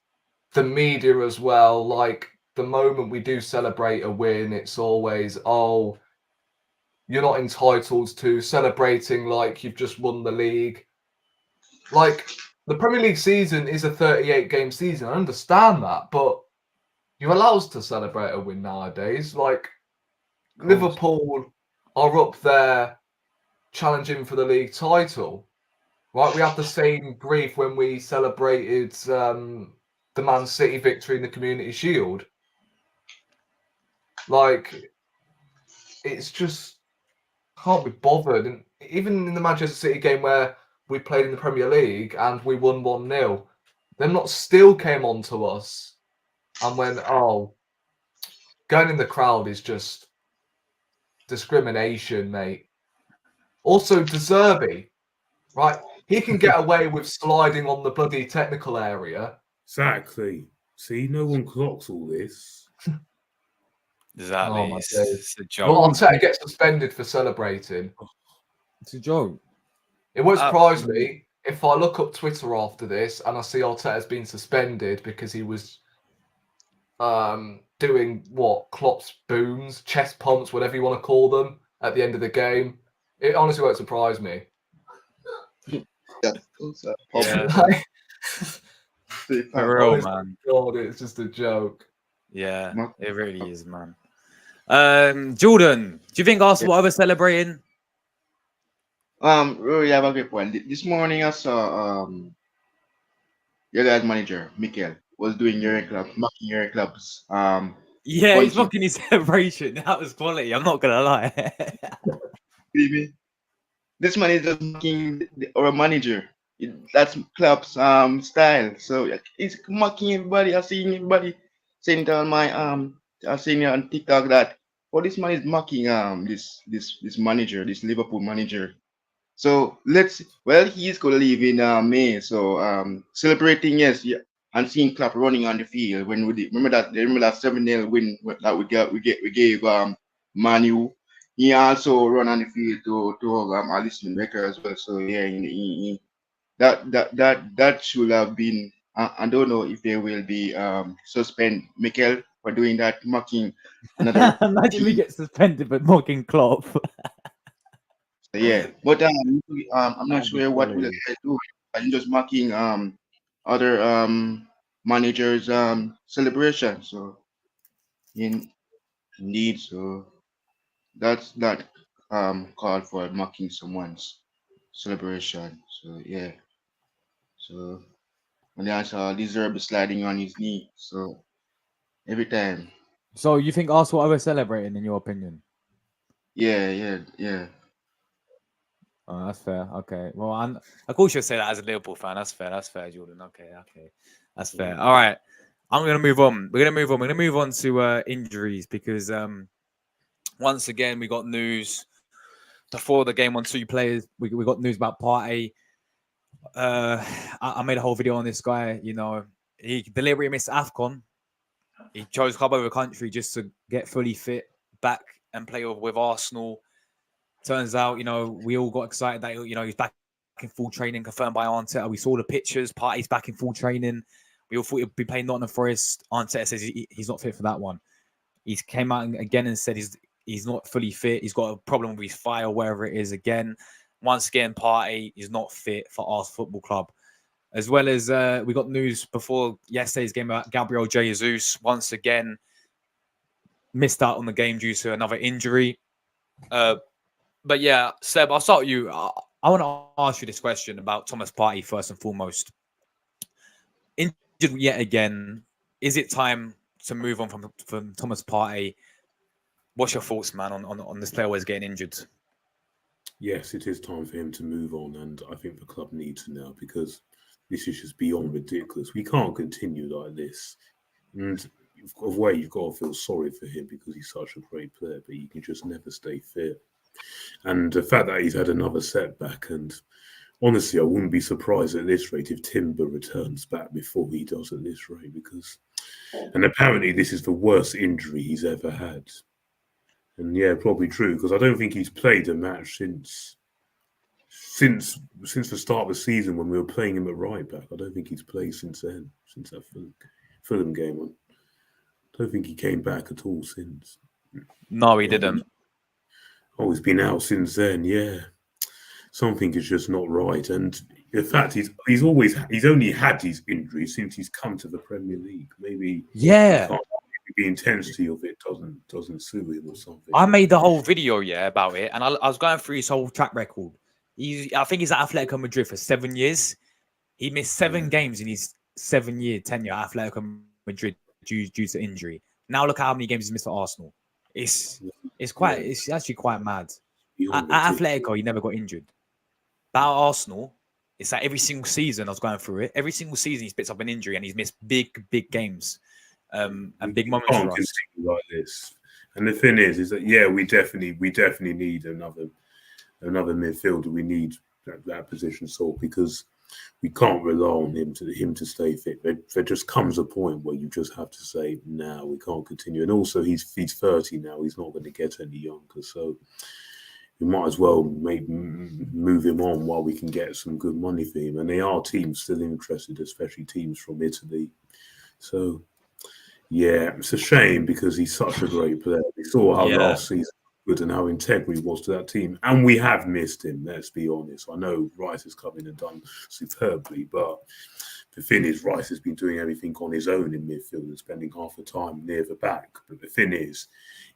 the media as well. Like, the moment we do celebrate a win, it's always, you're not entitled to celebrating like you've just won the league. Like, the Premier League season is a 38-game season. I understand that, but you're allowed to celebrate a win nowadays. Like, Liverpool are up there challenging for the league title, right? We had the same grief when we celebrated the Man City victory in the Community Shield. Like, it's just can't be bothered. And even in the Manchester City game where we played in the Premier League and we won 1-0, them lot still came on to us and went, going in the crowd is just discrimination, mate. Also, De Zerbi, right? He can get away with sliding on the bloody technical area. Exactly. See, no one clocks all this. Exactly. Oh, my it's days. a joke. Well, Arteta gets suspended for celebrating. It's a joke. It won't surprise me if I look up Twitter after this and I see Arteta's been suspended because he was, doing what Klopp's booms, chest pumps, whatever you want to call them, at the end of the game. It honestly won't surprise me. That's also a Yeah. problem. For real, Honest man. God, it's just a joke. Yeah, Ma- it really is, man. Jordan, do you think Arsenal are over celebrating? Really have a great point. This morning I saw your guys' manager, Mikel, was doing mocking your club's Yeah, he's punching. mocking his celebration. That was quality. I'm not gonna lie. Believe me? This man is just mocking our manager. That's club's style. So he's mocking everybody. I've seen everybody saying it on my I've seen it on TikTok that this man is mocking this manager, this Liverpool manager. So he's gonna leave in May. So celebrating, yes, yeah, and seeing Klopp running on the field when remember that 7-0 win that we gave Manu. He also run on the field to Alisson Becker as well. So yeah, that should have been. I don't know if they will be suspend Mikel for doing that mocking another Imagine we team. get suspended for mocking Klopp. Yeah, but I'm not That'd be sure what will quality. they do. I'm just mocking other managers celebration. So indeed, so that's not called for mocking someone's celebration. So yeah, so and then I saw deserve sliding on his knee. So every time, So you think Arsenal are over celebrating, in your opinion? yeah. Oh, that's fair. Okay. Well, of course you'll say that as a Liverpool fan. That's fair. That's fair, Jordan. Okay. That's fair. All right. I'm gonna move on. We're gonna move on to injuries because once again we got news before the game on 2 players. We got news about Partey. I made a whole video on this guy. You know, he deliberately missed AFCON. He chose club over country just to get fully fit back and play with Arsenal. Turns out, you know, we all got excited that, you know, he's back in full training, confirmed by Arteta. We saw the pictures. Partey's back in full training. We all thought he'd be playing Nottingham Forest. Arteta says he's not fit for that one. He came out again and said he's not fully fit. He's got a problem with his thigh or wherever it is again. Once again, Partey is not fit for Arsenal Football Club. As well as we got news before yesterday's game about Gabriel Jesus. Once again, missed out on the game due to another injury. But yeah, Seb, I'll start with you. I want to ask you this question about Thomas Partey first and foremost. Injured yet again. Is it time to move on from Thomas Partey? What's your thoughts, man, on this player always getting injured? Yes, it is time for him to move on, and I think the club needs to now because this is just beyond ridiculous. We can't continue like this. And of way, you've got to feel sorry for him because he's such a great player, but he can just never stay fit. And the fact that he's had another setback, and honestly, I wouldn't be surprised at this rate if Timber returns back before he does at this rate, and apparently this is the worst injury he's ever had. And yeah, probably true, because I don't think he's played a match since the start of the season when we were playing him at right back. I don't think he's played since then, since that Fulham game. I don't think he came back at all since. No, he didn't. Oh, he's been out since then. Yeah, something is just not right. And the fact he's only had these injuries since he's come to the Premier League. Maybe the intensity of it doesn't suit him or something. I made the whole video about it, and I was going through his whole track record. I think he's at Atletico Madrid for 7 years. He missed 7 games in his 7-year tenure at Atletico Madrid due to injury. Now look at how many games he's missed for Arsenal. It's actually quite mad. At Atletico, he never got injured. But at Arsenal, it's like every single season I was going through it. Every single season he's picked up an injury and he's missed big games and big moments for us. Continue like this. And the thing is that we definitely need another midfielder. We need that position solved because we can't rely on him to stay fit. There just comes a point where you just have to say, "No, we can't continue." And also, he's 30 now. He's not going to get any younger, so we might as well move him on while we can get some good money for him. And there are teams still interested, especially teams from Italy. So Yeah, it's a shame because he's such a great player. We saw how Yeah. last season was good and how integral he was to that team, and we have missed him. Let's be honest. I know Rice has come in and done superbly, but the thing is, Rice has been doing everything on his own in midfield and spending half the time near the back. But the thing is,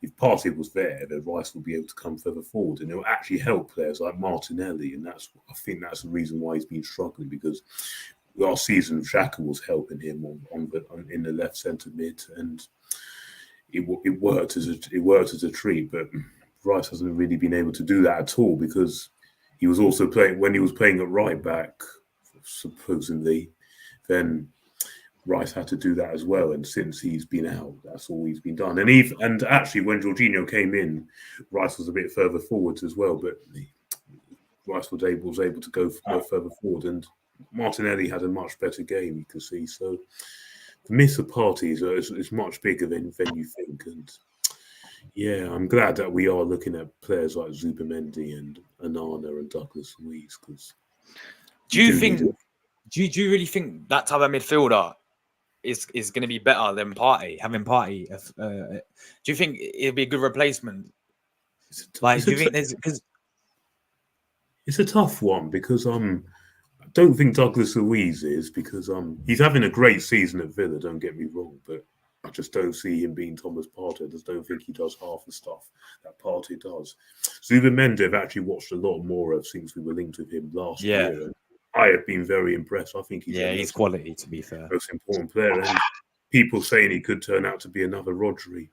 if Partey was there, then Rice will be able to come further forward, and it will actually help players like Martinelli. And I think that's the reason why he's been struggling, because last season Xhaka was helping him in the left centre mid, and it worked as a treat. But Rice hasn't really been able to do that at all, because he was also playing when he was playing at right back, supposedly. Then Rice had to do that as well, and since he's been out, that's all he's been done. And actually, when Jorginho came in, Rice was a bit further forwards as well, but Rice was able to go further forward, and Martinelli had a much better game, you can see. So the miss of Partey is much bigger than you think, and yeah, I'm glad that we are looking at players like Zubimendi and Onana and Douglas Luiz, because Do you really think that type of midfielder is going to be better than Partey? Having Partey, do you think it'll be a good replacement? Like, do you think there's because it's a tough one, because I don't think Douglas Luiz is, because he's having a great season at Villa. Don't get me wrong, but I just don't see him being Thomas Partey. I just don't think he does half the stuff that Partey does. Zubimendi I've actually watched a lot more of since we were linked with him last year. I have been very impressed. I think he's quality, to be fair. Most important player. And people saying he could turn out to be another Rodri.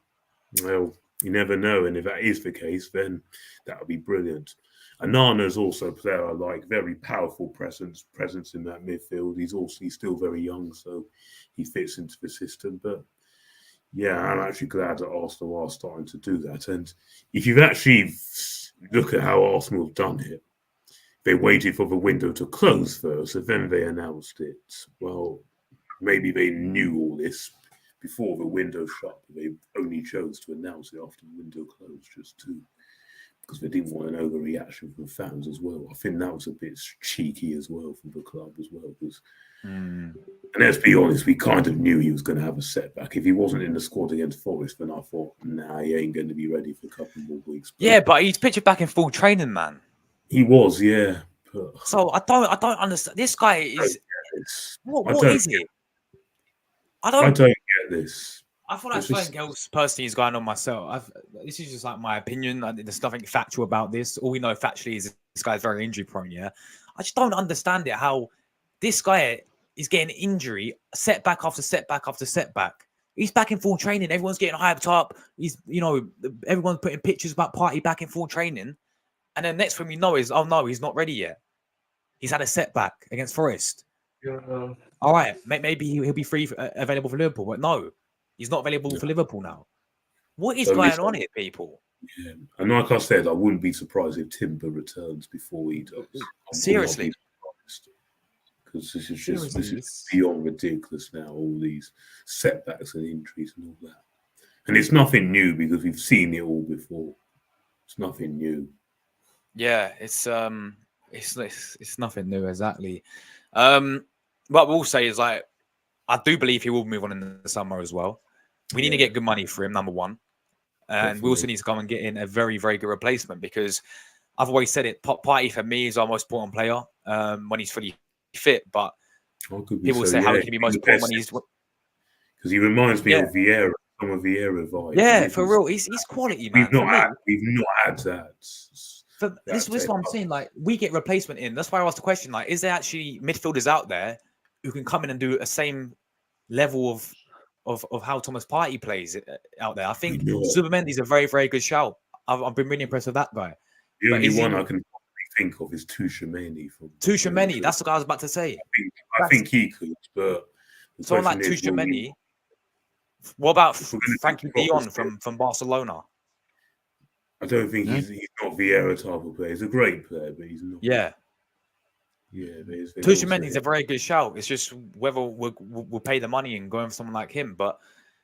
Well, you never know. And if that is the case, then that would be brilliant. Onana is also a player I like. Very powerful presence in that midfield. He's still very young, so he fits into the system. But yeah, I'm actually glad that Arsenal are starting to do that. And if you actually look at how Arsenal have done it, they waited for the window to close first, and then they announced it. Well, maybe they knew all this before the window shut, but they only chose to announce it after the window closed, because they didn't want an overreaction from fans as well. I think that was a bit cheeky as well from the club as well. And let's be honest, we kind of knew he was going to have a setback. If he wasn't in the squad against Forest, then I thought, nah, he ain't going to be ready for a couple more weeks. But he's pictured back in full training, man. He was, yeah. So I don't understand. This guy is what is it? I don't get this. I feel like something else personally is going on myself. This is just like my opinion. There's nothing factual about this. All we know factually is this guy's very injury prone. Yeah, I just don't understand it. How this guy is getting injury, setback after setback after setback. He's back in full training. Everyone's getting hyped up. Everyone's putting pictures about Partey back in full training. And then next thing we know is, oh no, he's not ready yet. He's had a setback against Forest. Yeah. All right, maybe he'll be available for Liverpool, but no, he's not available for Liverpool now. What is going on here, people? Yeah. And like I said, I wouldn't be surprised if Timber returns before he does. Seriously. Because this is beyond ridiculous now, all these setbacks and injuries and all that. And it's nothing new, because we've seen it all before. It's nothing new. Yeah, it's nothing new, exactly. What we'll say is, like, I do believe he will move on in the summer as well. We need to get good money for him, number one. And we also need to go and get in a very, very good replacement, because I've always said it, Partey for me is our most important player when he's fully fit. But people say, how can he be most important when he's... Because he reminds me of Vieira, some of Vieira vibes. Yeah, for real. He's quality, man. We've not had that. This is what I'm saying. Like, we get replacement in. That's why I asked the question. Like, is there actually midfielders out there who can come in and do a same level of how Thomas Partey plays out there? I think Zubimendi's a very, very good shout. I've been really impressed with that guy. The only one I can think of is Tuchemeni. Tuchemeni, that's what I was about to say. I think he could, but someone like Tuchemeni. What about Frankie de Jong from Barcelona? I don't think he's not Vieira type of player. He's a great player, but he's not. Yeah. Yeah, Tuchemeni's a very good shout. It's just whether we'll pay the money and go in for someone like him. But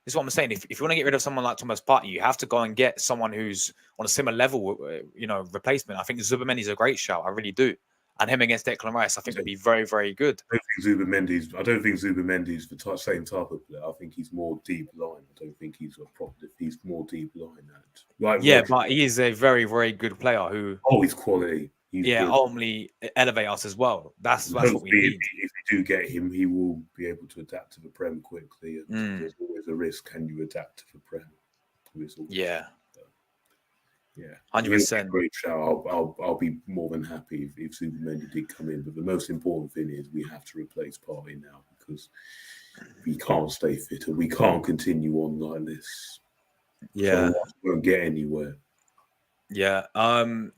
this is what I'm saying. If you want to get rid of someone like Thomas Partey, you have to go and get someone who's on a similar level, replacement. I think Zubimendi is a great shout. I really do. and him against Declan Rice, I think would be very, very good. I don't think Zubimendi's the same type of player. I think he's more deep line. I don't think he's he's more deep line. But he is a very, very good player who. Oh, he's quality. He's good. Ultimately elevate us as well. That's what we need. If we do get him, he will be able to adapt to the Prem quickly. And there's always a risk. Can you adapt to the Prem? Yeah. 100%. Great shout. I'll be more than happy if Zubimendi did come in. But the most important thing is we have to replace Partey now because we can't stay fit and we can't continue on like this. Yeah, so we won't get anywhere. Yeah.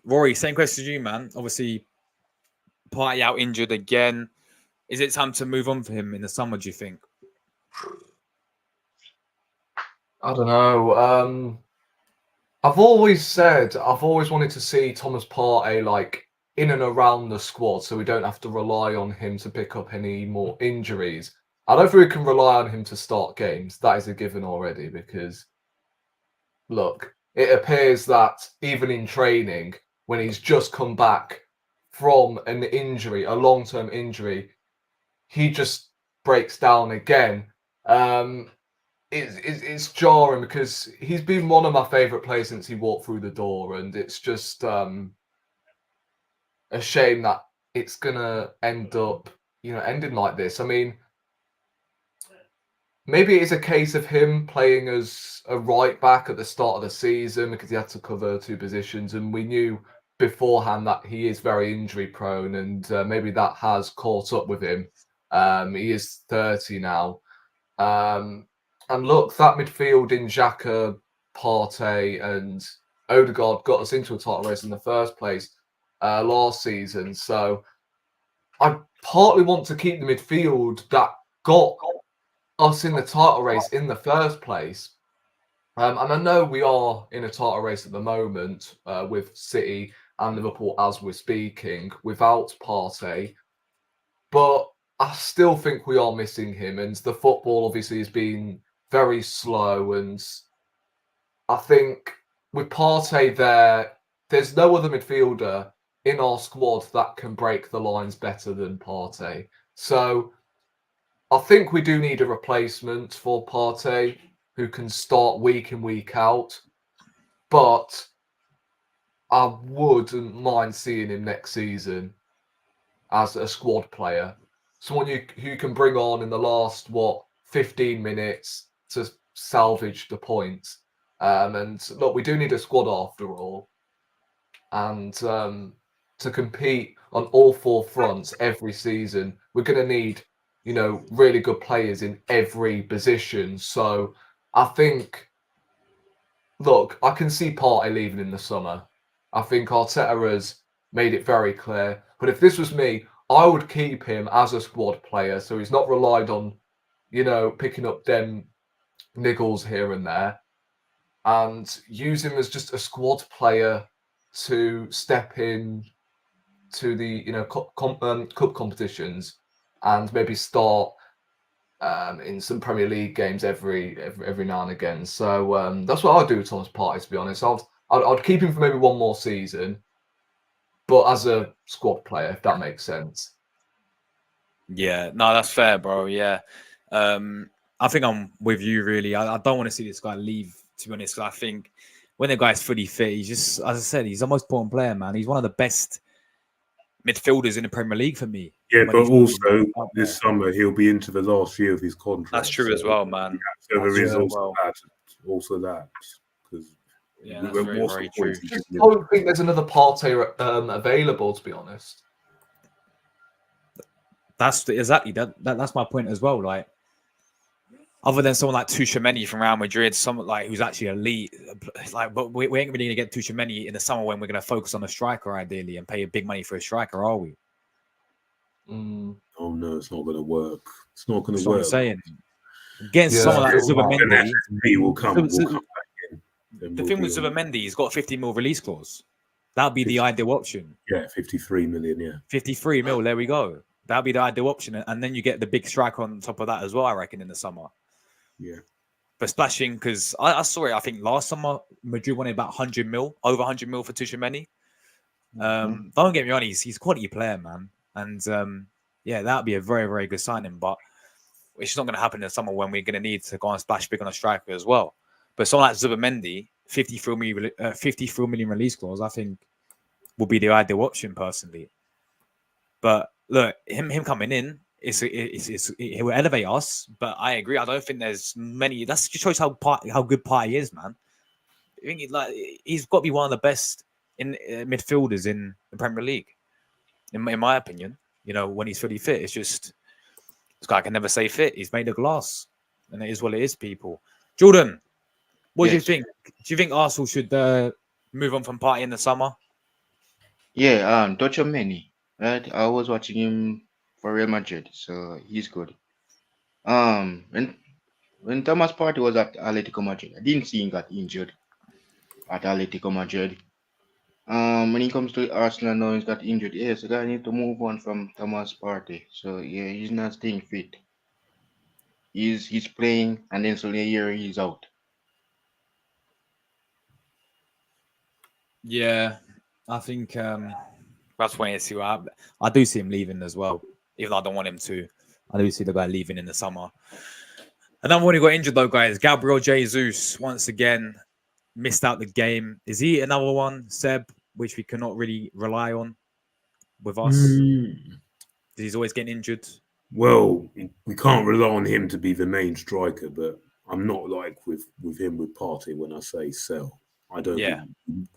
Rory, same question to you, man. Obviously, Partey out injured again. Is it time to move on for him in the summer? Do you think? I don't know. I've always wanted to see Thomas Partey like in and around the squad so we don't have to rely on him to pick up any more injuries. I don't think we can rely on him to start games. That is a given already because, look, it appears that even in training, when he's just come back from an injury, a long-term injury, he just breaks down again. It's jarring because he's been one of my favourite players since he walked through the door, and it's just a shame that it's gonna ending like this. I mean, maybe it is a case of him playing as a right back at the start of the season because he had to cover two positions, and we knew beforehand that he is very injury prone, and maybe that has caught up with him. He is 30 now. And look, that midfield in Xhaka, Partey and Odegaard got us into a title race in the first place last season. So I partly want to keep the midfield that got us in the title race in the first place. And I know we are in a title race at the moment with City and Liverpool as we're speaking without Partey. But I still think we are missing him. And the football obviously has been very slow, and I think with Partey there's no other midfielder in our squad that can break the lines better than Partey. So I think we do need a replacement for Partey who can start week in, week out. But I wouldn't mind seeing him next season as a squad player. Someone who can bring on in the last, 15 minutes to salvage the points. And look, we do need a squad after all. And to compete on all four fronts every season, we're going to need, really good players in every position. So I think, look, I can see Partey leaving in the summer. I think Arteta has made it very clear. But if this was me, I would keep him as a squad player so he's not relied on, picking up them niggles here and there, and use him as just a squad player to step in to the cup competitions and maybe start in some Premier League games every now and again. So that's what I'd do with Thomas Partey, to be honest. I'd keep him for maybe one more season, but as a squad player, if that makes sense. Yeah, no, that's fair, bro. Yeah. I think I'm with you, really. I don't want to see this guy leave, to be honest, because I think when the guy's fully fit, he's just, as I said, he's the most important player, man. He's one of the best midfielders in the Premier League for me. Yeah, but also this summer he'll be into the last year of his contract. That's true as well, man. So there is also that. Because that's very, very true. I don't think there's another Partey available, to be honest. That's that's my point as well. Like, other than someone like Tchouaméni from Real Madrid, someone like who's actually elite, but we ain't really gonna get Tchouaméni in the summer when we're gonna focus on a striker ideally and pay big money for a striker, are we? Oh no, it's not gonna work. It's not gonna work. What I'm saying. Getting someone like Zubimendi will come back in. The thing with Zubimendi, he's got a 50 mil release clause. That'd be the ideal option. Yeah, 53 million. Yeah, 53 mil. There we go. That'd be the ideal option, and then you get the big striker on top of that as well. I reckon in the summer. Yeah, but splashing, because I saw it. I think last summer Madrid wanted about 100 mil, over 100 mil for Tchouaméni. Don't get me wrong, he's a quality player, man. And yeah, that would be a very, very good signing. But it's not going to happen in the summer when we're going to need to go and splash big on a striker as well. But someone like Zubimendi, 53 million release clause, I think will be the ideal option personally. But look, him coming in, it will elevate us. But I agree. I don't think there's many. That just shows how good Partey is, man. I think he's got to be one of the best in midfielders in the Premier League, in my opinion. You know, when he's fully fit, it's just this guy can never say fit. He's made of glass, and it is what it is. People, Jordan, what do you think? Do you think Arsenal should move on from Partey in the summer? Yeah, Dutch many. Right? I was watching him for Real Madrid, so he's good. When Thomas Partey was at Atletico Madrid, I didn't see him got injured at Atletico Madrid. When he comes to Arsenal now, he's got injured. Yeah, so guy need to move on from Thomas Partey. So yeah, he's not staying fit. He's playing, and then suddenly a year he's out. Yeah, I think that's waiting to see what happens. I do see him leaving as well, even though I don't want him to. I do see the guy leaving in the summer. Another one who got injured though, guys. Gabriel Jesus once again missed out the game. Is he another one, Seb, which we cannot really rely on with us? He's always getting injured. Well, we can't rely on him to be the main striker, but I'm not like with him with Partey when I say sell. I don't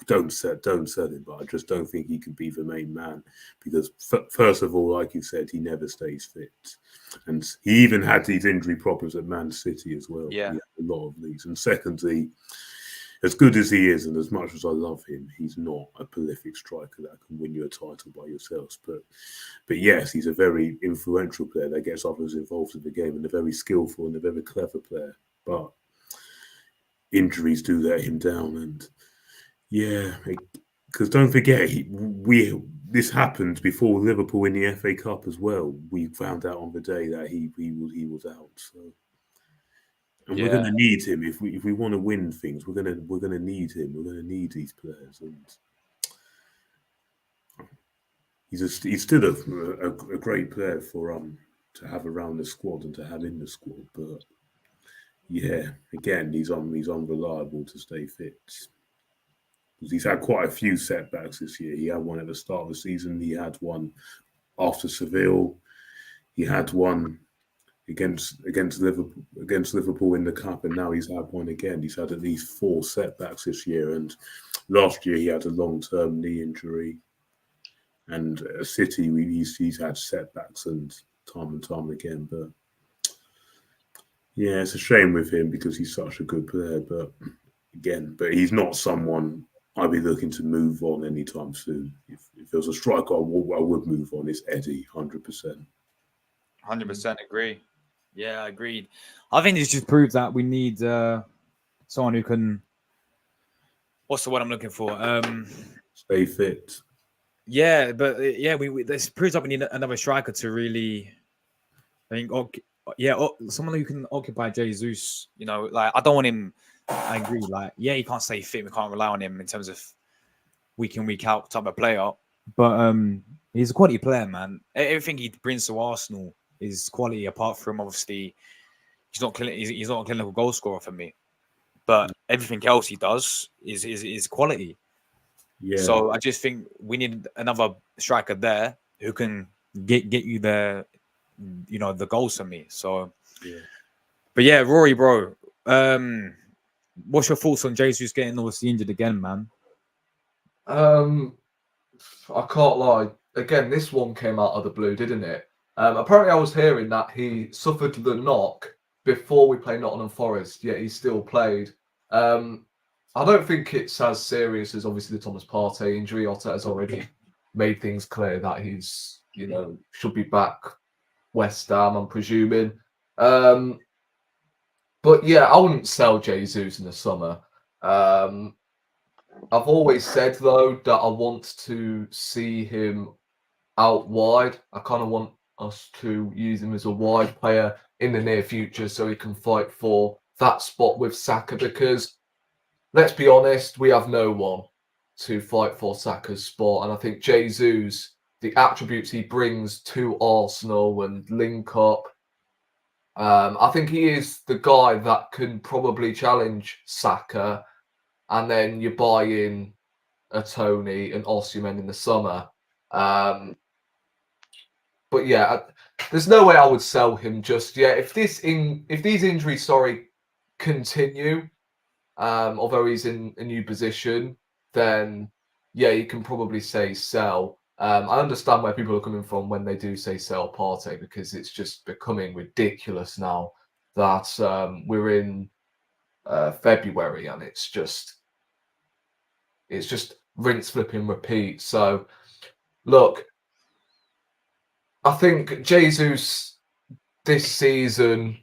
don't sell him, but I just don't think he can be the main man because first of all, like you said, he never stays fit, and he even had these injury problems at Man City as well. Yeah, he had a lot of these. And secondly, as good as he is, and as much as I love him, he's not a prolific striker that can win you a title by yourselves. But yes, he's a very influential player that gets others involved in the game, and a very skillful and a very clever player. But injuries do let him down, and yeah, because don't forget, this happened before Liverpool in the FA Cup as well. We found out on the day that he was out. So, and we're going to need him if we want to win things. We're going to need him. We're going to need these players, and he's still a great player for to have around the squad and to have in the squad, but. Yeah, again, he's unreliable to stay fit. He's had quite a few setbacks this year. He had one at the start of the season. He had one after Seville. He had one against Liverpool in the cup, and now he's had one again. He's had at least 4 setbacks this year, and last year he had a long-term knee injury. And at City, he's had setbacks and time again, but. Yeah, it's a shame with him because he's such a good player, but he's not someone I'd be looking to move on anytime soon. If there was a striker I would move on, it's Eddie, 100%. 100% agree. Yeah, agreed. I think this just proves that we need someone who can. What's the word I'm looking for? Stay fit. Yeah, but this proves that we need another striker to really. I think. Someone who can occupy Jesus. You know, like I don't want him. I agree. Like, he can't stay fit. We can't rely on him in terms of week in, week out type of player. But he's a quality player, man. Everything he brings to Arsenal is quality. Apart from obviously, he's not a clinical goal scorer for me. But everything else he does is quality. Yeah. So I just think we need another striker there who can get you there. You know, the goals for me. So, but yeah, Rory, bro, what's your thoughts on Jesus getting obviously injured again, man? I can't lie. Again, this one came out of the blue, didn't it? Apparently, I was hearing that he suffered the knock before we played Nottingham Forest, yet he still played. I don't think it's as serious as obviously the Thomas Partey injury. Otta has already made things clear that he's, should be back. West Ham, I'm presuming. But yeah, I wouldn't sell Jesus in the summer. I've always said, though, that I want to see him out wide. I kind of want us to use him as a wide player in the near future so he can fight for that spot with Saka because, let's be honest, we have no one. to fight for Saka's spot. And I think Jesus, the attributes he brings to Arsenal and link up, I think he is the guy that can probably challenge Saka, and then you buy in a Tony and Osimhen in the summer. But yeah, there's no way I would sell him just yet. If these injuries, continue, although he's in a new position, then yeah, you can probably say sell. I understand where people are coming from when they do say sell Partey, because it's just becoming ridiculous now that we're in February and it's just rinse, flip, and repeat. So look, I think Jesus this season,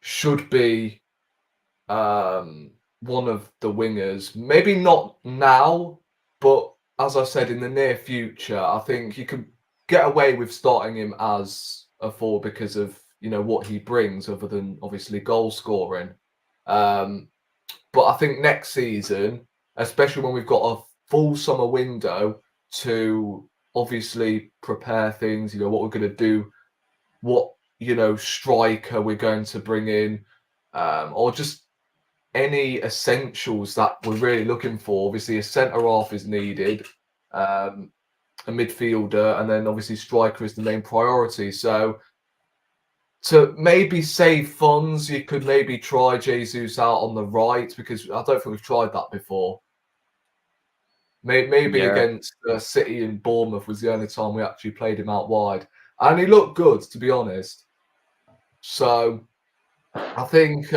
should be one of the wingers. Maybe not now, but as I said, in the near future, I think you could get away with starting him as a forward because of what he brings, other than obviously goal scoring. But I think next season, especially when we've got a full summer window to obviously prepare things, what we're going to do, what striker we're going to bring in, or just any essentials that we're really looking for. Obviously, a centre half is needed, a midfielder, and then obviously striker is the main priority. So to maybe save funds, you could maybe try Jesus out on the right, because I don't think we've tried that before. Maybe against City and Bournemouth was the only time we actually played him out wide, and he looked good, to be honest. So I think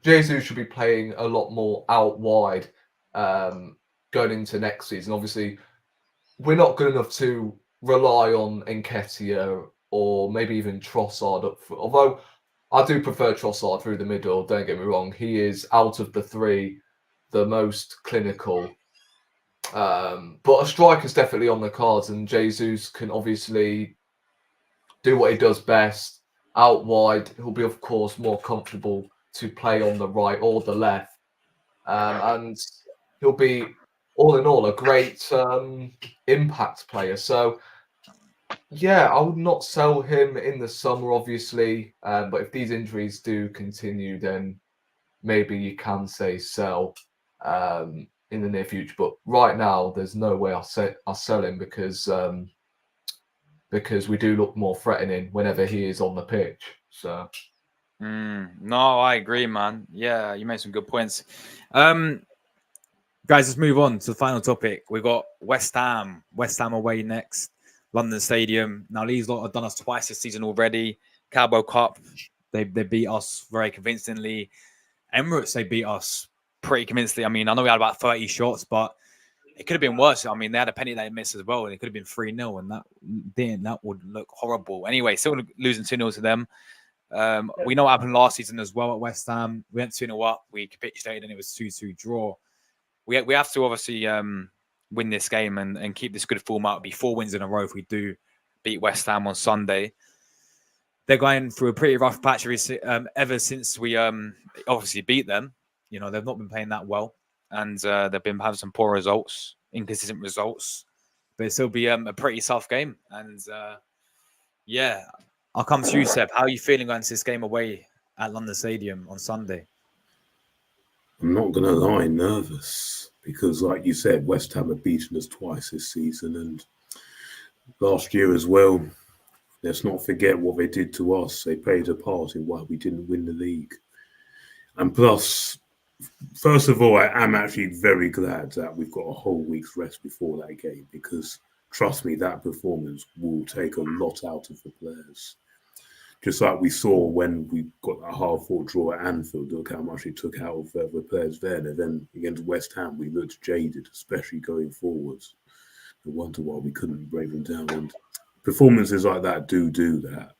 Jesus should be playing a lot more out wide going into next season. Obviously, we're not good enough to rely on Nketiah or maybe even Trossard up front. Although I do prefer Trossard through the middle, don't get me wrong. He is, out of the three, the most clinical. But a striker's definitely on the cards, and Jesus can obviously do what he does best. Out wide, he'll be, of course, more comfortable to play on the right or the left. And he'll be, all in all, a great impact player. So, yeah, I would not sell him in the summer, obviously. But if these injuries do continue, then maybe you can say sell in the near future. But right now, there's no way I'll sell him, because we do look more threatening whenever he is on the pitch. So, no, I agree, man. Yeah, you made some good points. Guys, let's move on to the final topic. We've got West Ham away next, London Stadium. Now, these lot have done us twice this season already. Carabao Cup, they beat us very convincingly. Emirates, they beat us pretty convincingly. I mean, I know we had about 30 shots, but it could have been worse. I mean, they had a penalty they missed as well, and it could have been 3-0, and that would look horrible. Anyway, still losing 2-0 to them. We know what happened last season as well at West Ham. We went 2-0 up, we capitulated, and it was 2-2 draw. We have to obviously win this game and keep this good form up. It'll be 4 wins in a row if we do beat West Ham on Sunday. They're going through a pretty rough patch ever since we obviously beat them. They've not been playing that well, and they've been having some poor results, inconsistent results. But it'll be a pretty tough game. And yeah, I'll come to you, Seb. How are you feeling going to this game away at London Stadium on Sunday? I'm not going to lie, nervous, because like you said, West Ham have beaten us twice this season, and last year as well. Let's not forget what they did to us. They played a part in why we didn't win the league. And plus, first of all, I am actually very glad that we've got a whole week's rest before that game, because trust me, that performance will take a lot out of the players. Just like we saw when we got that hard-fought draw at Anfield, look how much it took out of the players there. And then against West Ham, we looked jaded, especially going forwards. No wonder why we couldn't break them down. And performances like that do that.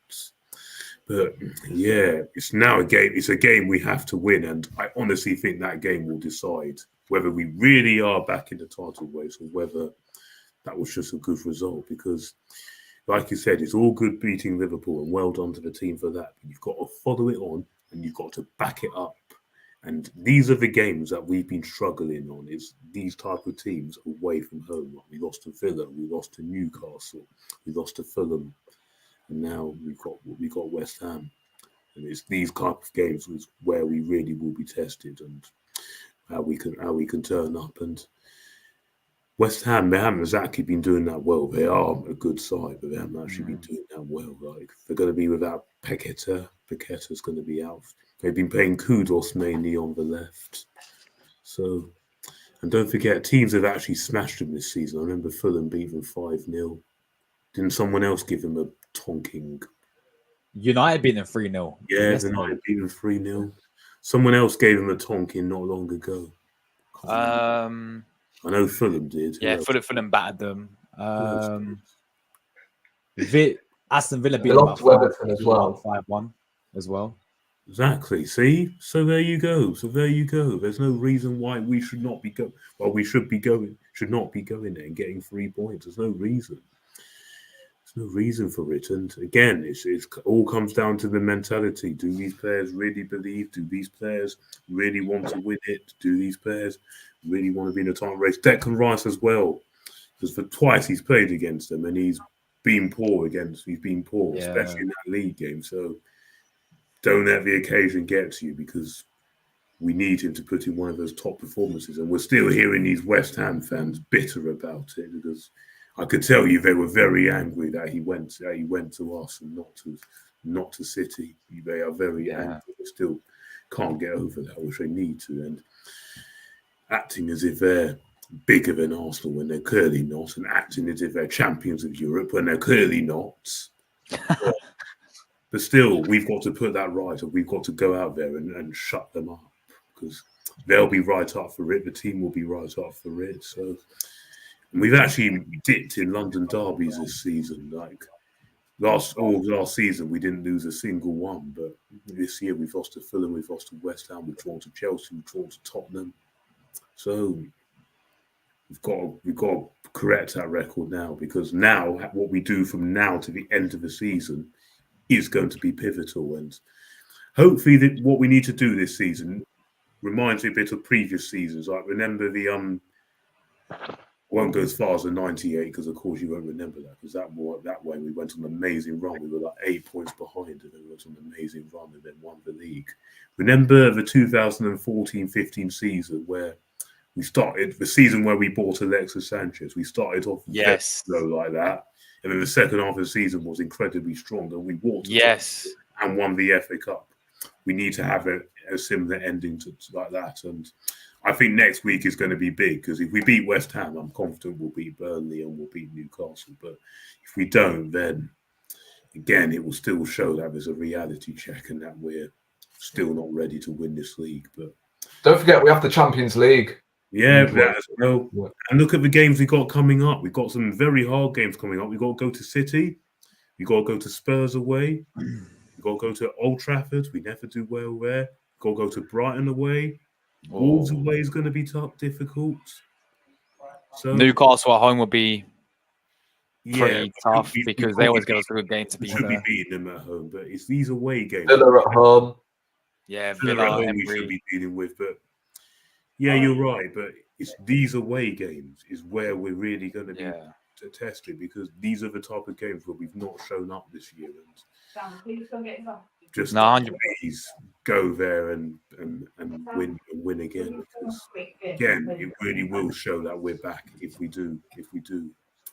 But yeah, it's now a game. It's a game we have to win. And I honestly think that game will decide whether we really are back in the title race or whether that was just a good result. Because like you said, it's all good beating Liverpool, and well done to the team for that. But you've got to follow it on, and you've got to back it up. And these are the games that we've been struggling on. Is these type of teams away from home. Like we lost to Villa, we lost to Newcastle, we lost to Fulham, and now we've got West Ham. And it's these type of games is where we really will be tested, and how we can turn up. And West Ham, they haven't exactly been doing that well. They are a good side, but they haven't actually been doing that well. Like they're going to be without Paqueta. Paqueta's going to be out. They've been playing Kudos mainly on the left. So, and don't forget, teams have actually smashed them this season. I remember Fulham beat them 5-0. Didn't someone else give them a tonking? United beat them 3-0. Yeah, United beat them 3-0. Someone else gave them a tonking not long ago. I know Fulham did. Yeah, Fulham battered them. Aston Villa beat They them lost to Everton as well. 5-1 as well. Exactly. See, so there you go. There's no reason why we should not be going. Well, we should not be going there and getting 3 points. There's no reason. There's no reason for it. And again, it's all comes down to the mentality. Do these players really believe? Do these players really want to win it? Do these players really want to be in a title race? Declan Rice as well, because for twice he's played against them and he's been poor, especially in that league game. So don't let the occasion get to you, because we need him to put in one of those top performances. And we're still hearing these West Ham fans bitter about it, because I could tell you they were very angry that he went to us and not to City. They are very angry. They still can't get over that, which they need to, and acting as if they're bigger than Arsenal when they're clearly not, and acting as if they're champions of Europe when they're clearly not. But still, we've got to put that right, and we've got to go out there and shut them up, because they'll be right up for it. The team will be right up for it. So, and we've actually dipped in London derbies this season. Like last season, we didn't lose a single one, but this year we've lost to Fulham, we've lost to West Ham, we've drawn to Chelsea, we've drawn to Tottenham. So we've got to correct that record now, because now what we do from now to the end of the season is going to be pivotal. And hopefully that what we need to do this season reminds me a bit of previous seasons. Like, remember the won't go as far as the 98, because of course you won't remember that, because that way we went on an amazing run. We were like 8 points behind, and then we went on an amazing run and then won the league. Remember the 2014-15 season where we started the season where we bought Alexis Sanchez. We started off low like that, and then the second half of the season was incredibly strong, and we walked and won the FA Cup. We need to have a similar ending to like that, and I think next week is going to be big, because if we beat West Ham, I'm confident we'll beat Burnley and we'll beat Newcastle. But if we don't, then again, it will still show that there's a reality check and that we're still not ready to win this league. But don't forget, we have the Champions League. Yeah, that as well. Yeah. And look at the games we got coming up. We've got some very hard games coming up. We've got to go to City. We've got to go to Spurs away. We've got to go to Old Trafford. We never do well there. We've got to go to Brighton away. Wolves away is going to be difficult. So Newcastle at home will be pretty tough, because they always give us a good game to beat. We should be beating them at home, but it's these away games. Villa at home. Yeah, Villa at home we should be dealing with, but yeah, you're right. But it's these away games is where we're really going to be tested, because these are the type of games where we've not shown up this year. And just please go there and win again, because again, it really will show that we're back if we do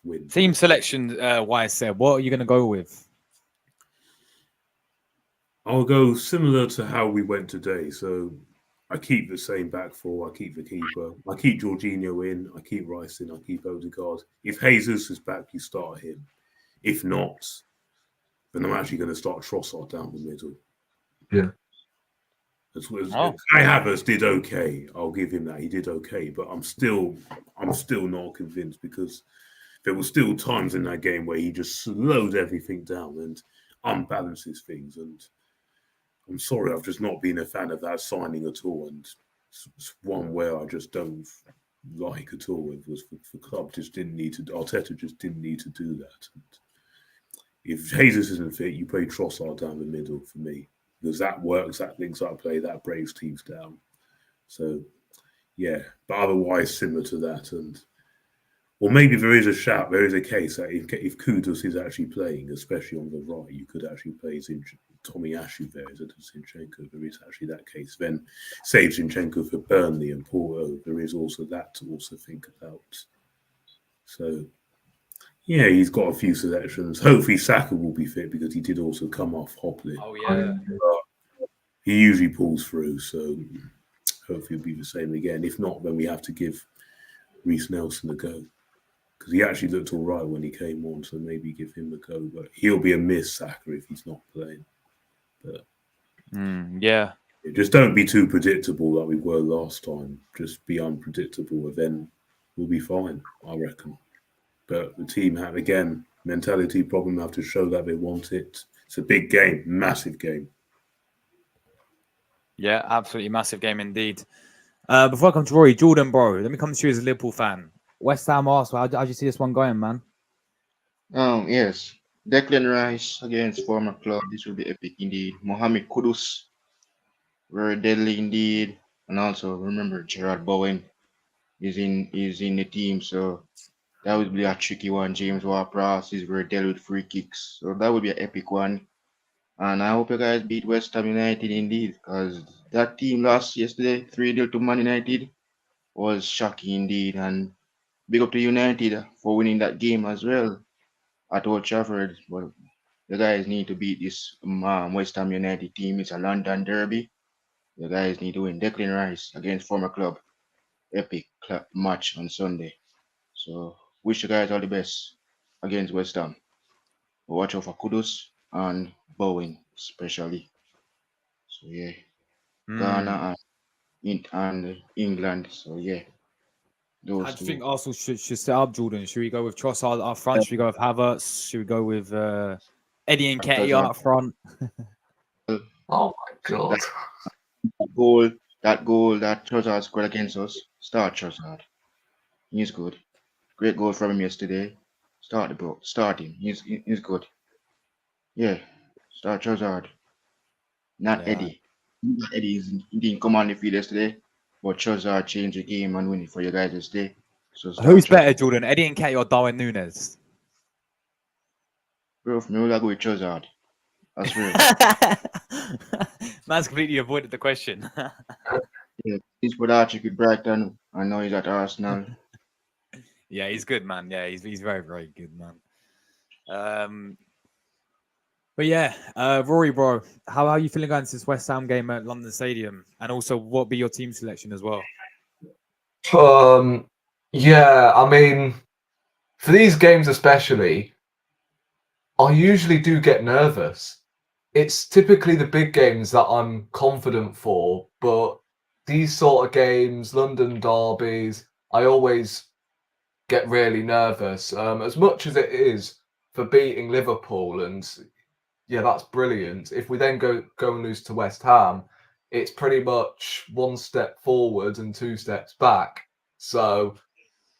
win. Team selection wise, said, what are you going to go with? I'll go similar to how we went today. So I keep the same back four. I keep the keeper. I keep Jorginho in. I keep Rice in. I keep Odegaard. If Jesus is back, you start him. If not, then I'm actually going to start Trossard down the middle. Yeah. Kai Havertz did okay. I'll give him that. He did okay, but I'm still not convinced, because there were still times in that game where he just slowed everything down and unbalances things. And I'm sorry, I've just not been a fan of that signing at all. And it's one where I just don't like at all. It was the club just didn't need to. Arteta just didn't need to do that. And If Jesus isn't fit, you play Trossard down the middle for me, because that works, that links up play, that breaks teams down. So, yeah, but otherwise similar to that. Or maybe there is a case that if Kudus is actually playing, especially on the right, you could actually play Tommy Ashu there instead of Zinchenko. There is actually that case. Then save Zinchenko for Burnley and Porto. There is also that to also think about. So, yeah, he's got a few selections. Hopefully Saka will be fit because he did also come off Hopley. Oh yeah. He usually pulls through, so hopefully it'll be the same again. If not, then we have to give Reece Nelson a go. Because he actually looked all right when he came on, so maybe give him a go. But he'll be a miss, Saka, if he's not playing. But yeah. Just don't be too predictable like we were last time. Just be unpredictable, and then we'll be fine, I reckon. But the team have, again, mentality problem, have to show that they want it. It's a big game, massive game. Yeah, absolutely massive game indeed. Before I come to Rory, Jordan, bro, let me come to you as a Liverpool fan. West Ham Arsenal, how do you see this one going, man? Yes. Declan Rice against former club. This will be epic indeed. Mohamed Kudus, very deadly indeed. And also remember Gerard Bowen is in the team, so that would be a tricky one. James Ward-Prowse is very deadly with free kicks, so that would be an epic one. And I hope you guys beat West Ham United indeed, because that team lost yesterday 3-0 to Man United was shocking indeed. And big up to United for winning that game as well at Old Trafford. But the guys need to beat this West Ham United team. It's a London derby. The guys need to win. Declan Rice against former club. Epic match on Sunday. So wish you guys all the best against West Ham. Watch out for Kudus and Bowen especially. So yeah, Ghana and England. So yeah, How those do you think two. Arsenal should set up, Jordan? Should we go with Trossard up front? Should we go with Havertz? Should we go with Eddie and Nketiah up front? Oh my god. That goal that Trossard scored against us. Start Trossard. He's good. Great goal from him yesterday. Start him. He's good. Yeah. Start Trossard. Not Yeah. Eddie. Eddie didn't come on the field yesterday, but Trossard changed the game and win it for you guys yesterday. So Who's better, Jordan? Eddie and Nketiah or Darwin Núñez? Bro, for me, I'll go with Trossard. That's real. Man's completely avoided the question. Yeah, he's put Archie with Brighton. I know he's at Arsenal. Yeah, he's good, man. Yeah, he's very, very good, man. But yeah, Rory, bro, how are you feeling going to this West Ham game at London Stadium? And also, what be your team selection as well? Yeah, I mean, for these games especially, I usually do get nervous. It's typically the big games that I'm confident for, but these sort of games, London derbies, I always get really nervous. As much as it is for beating Liverpool, and yeah, that's brilliant. If we then go and lose to West Ham, it's pretty much one step forward and two steps back. So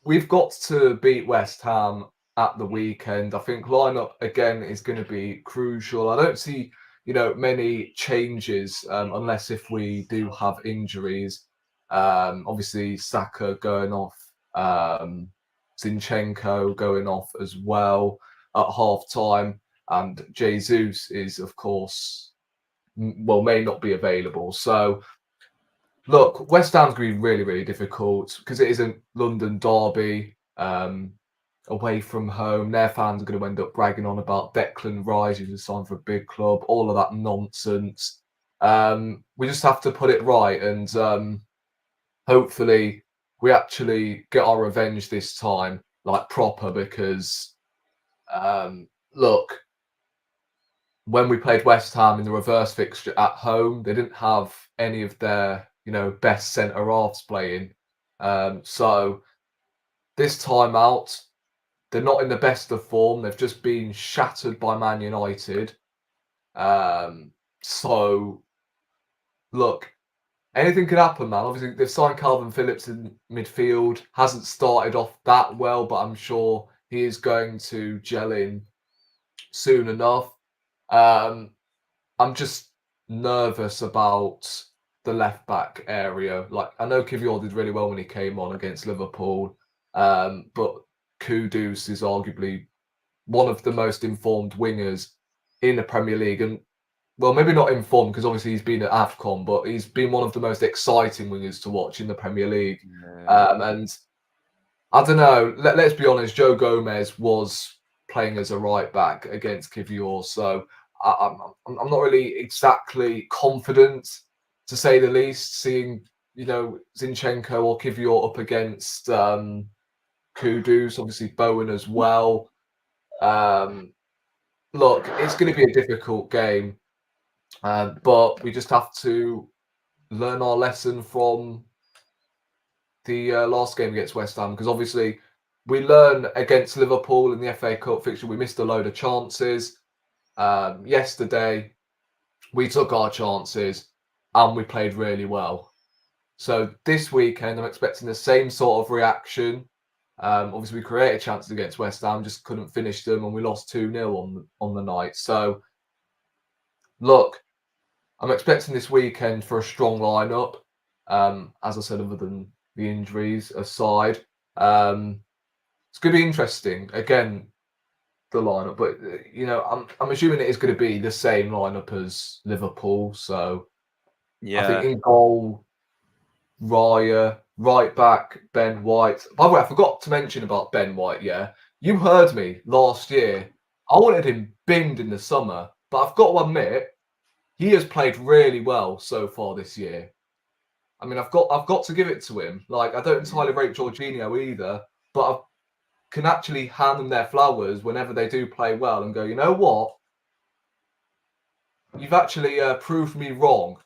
we've got to beat West Ham at the weekend. I think lineup again is going to be crucial. I don't see, many changes unless if we do have injuries. Obviously Saka going off, Zinchenko going off as well at half time, and Jesus is of course may not be available. So look, West Ham's going to be really, really difficult because it is a London derby away from home. Their fans are going to end up bragging on about Declan Rice, who's signed for a big club, all of that nonsense. We just have to put it right, and hopefully we actually get our revenge this time, like proper, because look, when we played West Ham in the reverse fixture at home, they didn't have any of their best centre halves playing. So this time out, they're not in the best of form. They've just been shattered by Man United. So look, anything could happen, man. Obviously, they've signed Calvin Phillips in midfield. Hasn't started off that well, but I'm sure he is going to gel in soon enough. I'm just nervous about the left back area. Like, I know Kivior did really well when he came on against Liverpool, but Kudus is arguably one of the most informed wingers in the Premier League. And, well, maybe not informed because obviously he's been at AFCON, but he's been one of the most exciting wingers to watch in the Premier League. And I don't know, let's be honest, Joe Gomez was playing as a right back against Kivior, so I'm not really exactly confident, to say the least, seeing, Zinchenko or Kivior up against Kudus, obviously Bowen as well. Look, it's going to be a difficult game, but we just have to learn our lesson from the last game against West Ham, because obviously we learn against Liverpool in the FA Cup fixture, we missed a load of chances. Yesterday, we took our chances and we played really well. So this weekend, I'm expecting the same sort of reaction. Obviously, we created chances against West Ham, just couldn't finish them, and we lost 2-0 on the night. So, look, I'm expecting this weekend for a strong lineup. As I said, other than the injuries aside, it's going to be interesting. Again, the lineup, but I'm assuming it is going to be the same lineup as Liverpool. So, I think in goal, Raya, right back, Ben White. By the way, I forgot to mention about Ben White. Yeah, you heard me last year. I wanted him binned in the summer, but I've got to admit, he has played really well so far this year. I mean, I've got to give it to him. Like, I don't entirely rate Jorginho either, but I can actually hand them their flowers whenever they do play well and go, you know what? You've actually proved me wrong.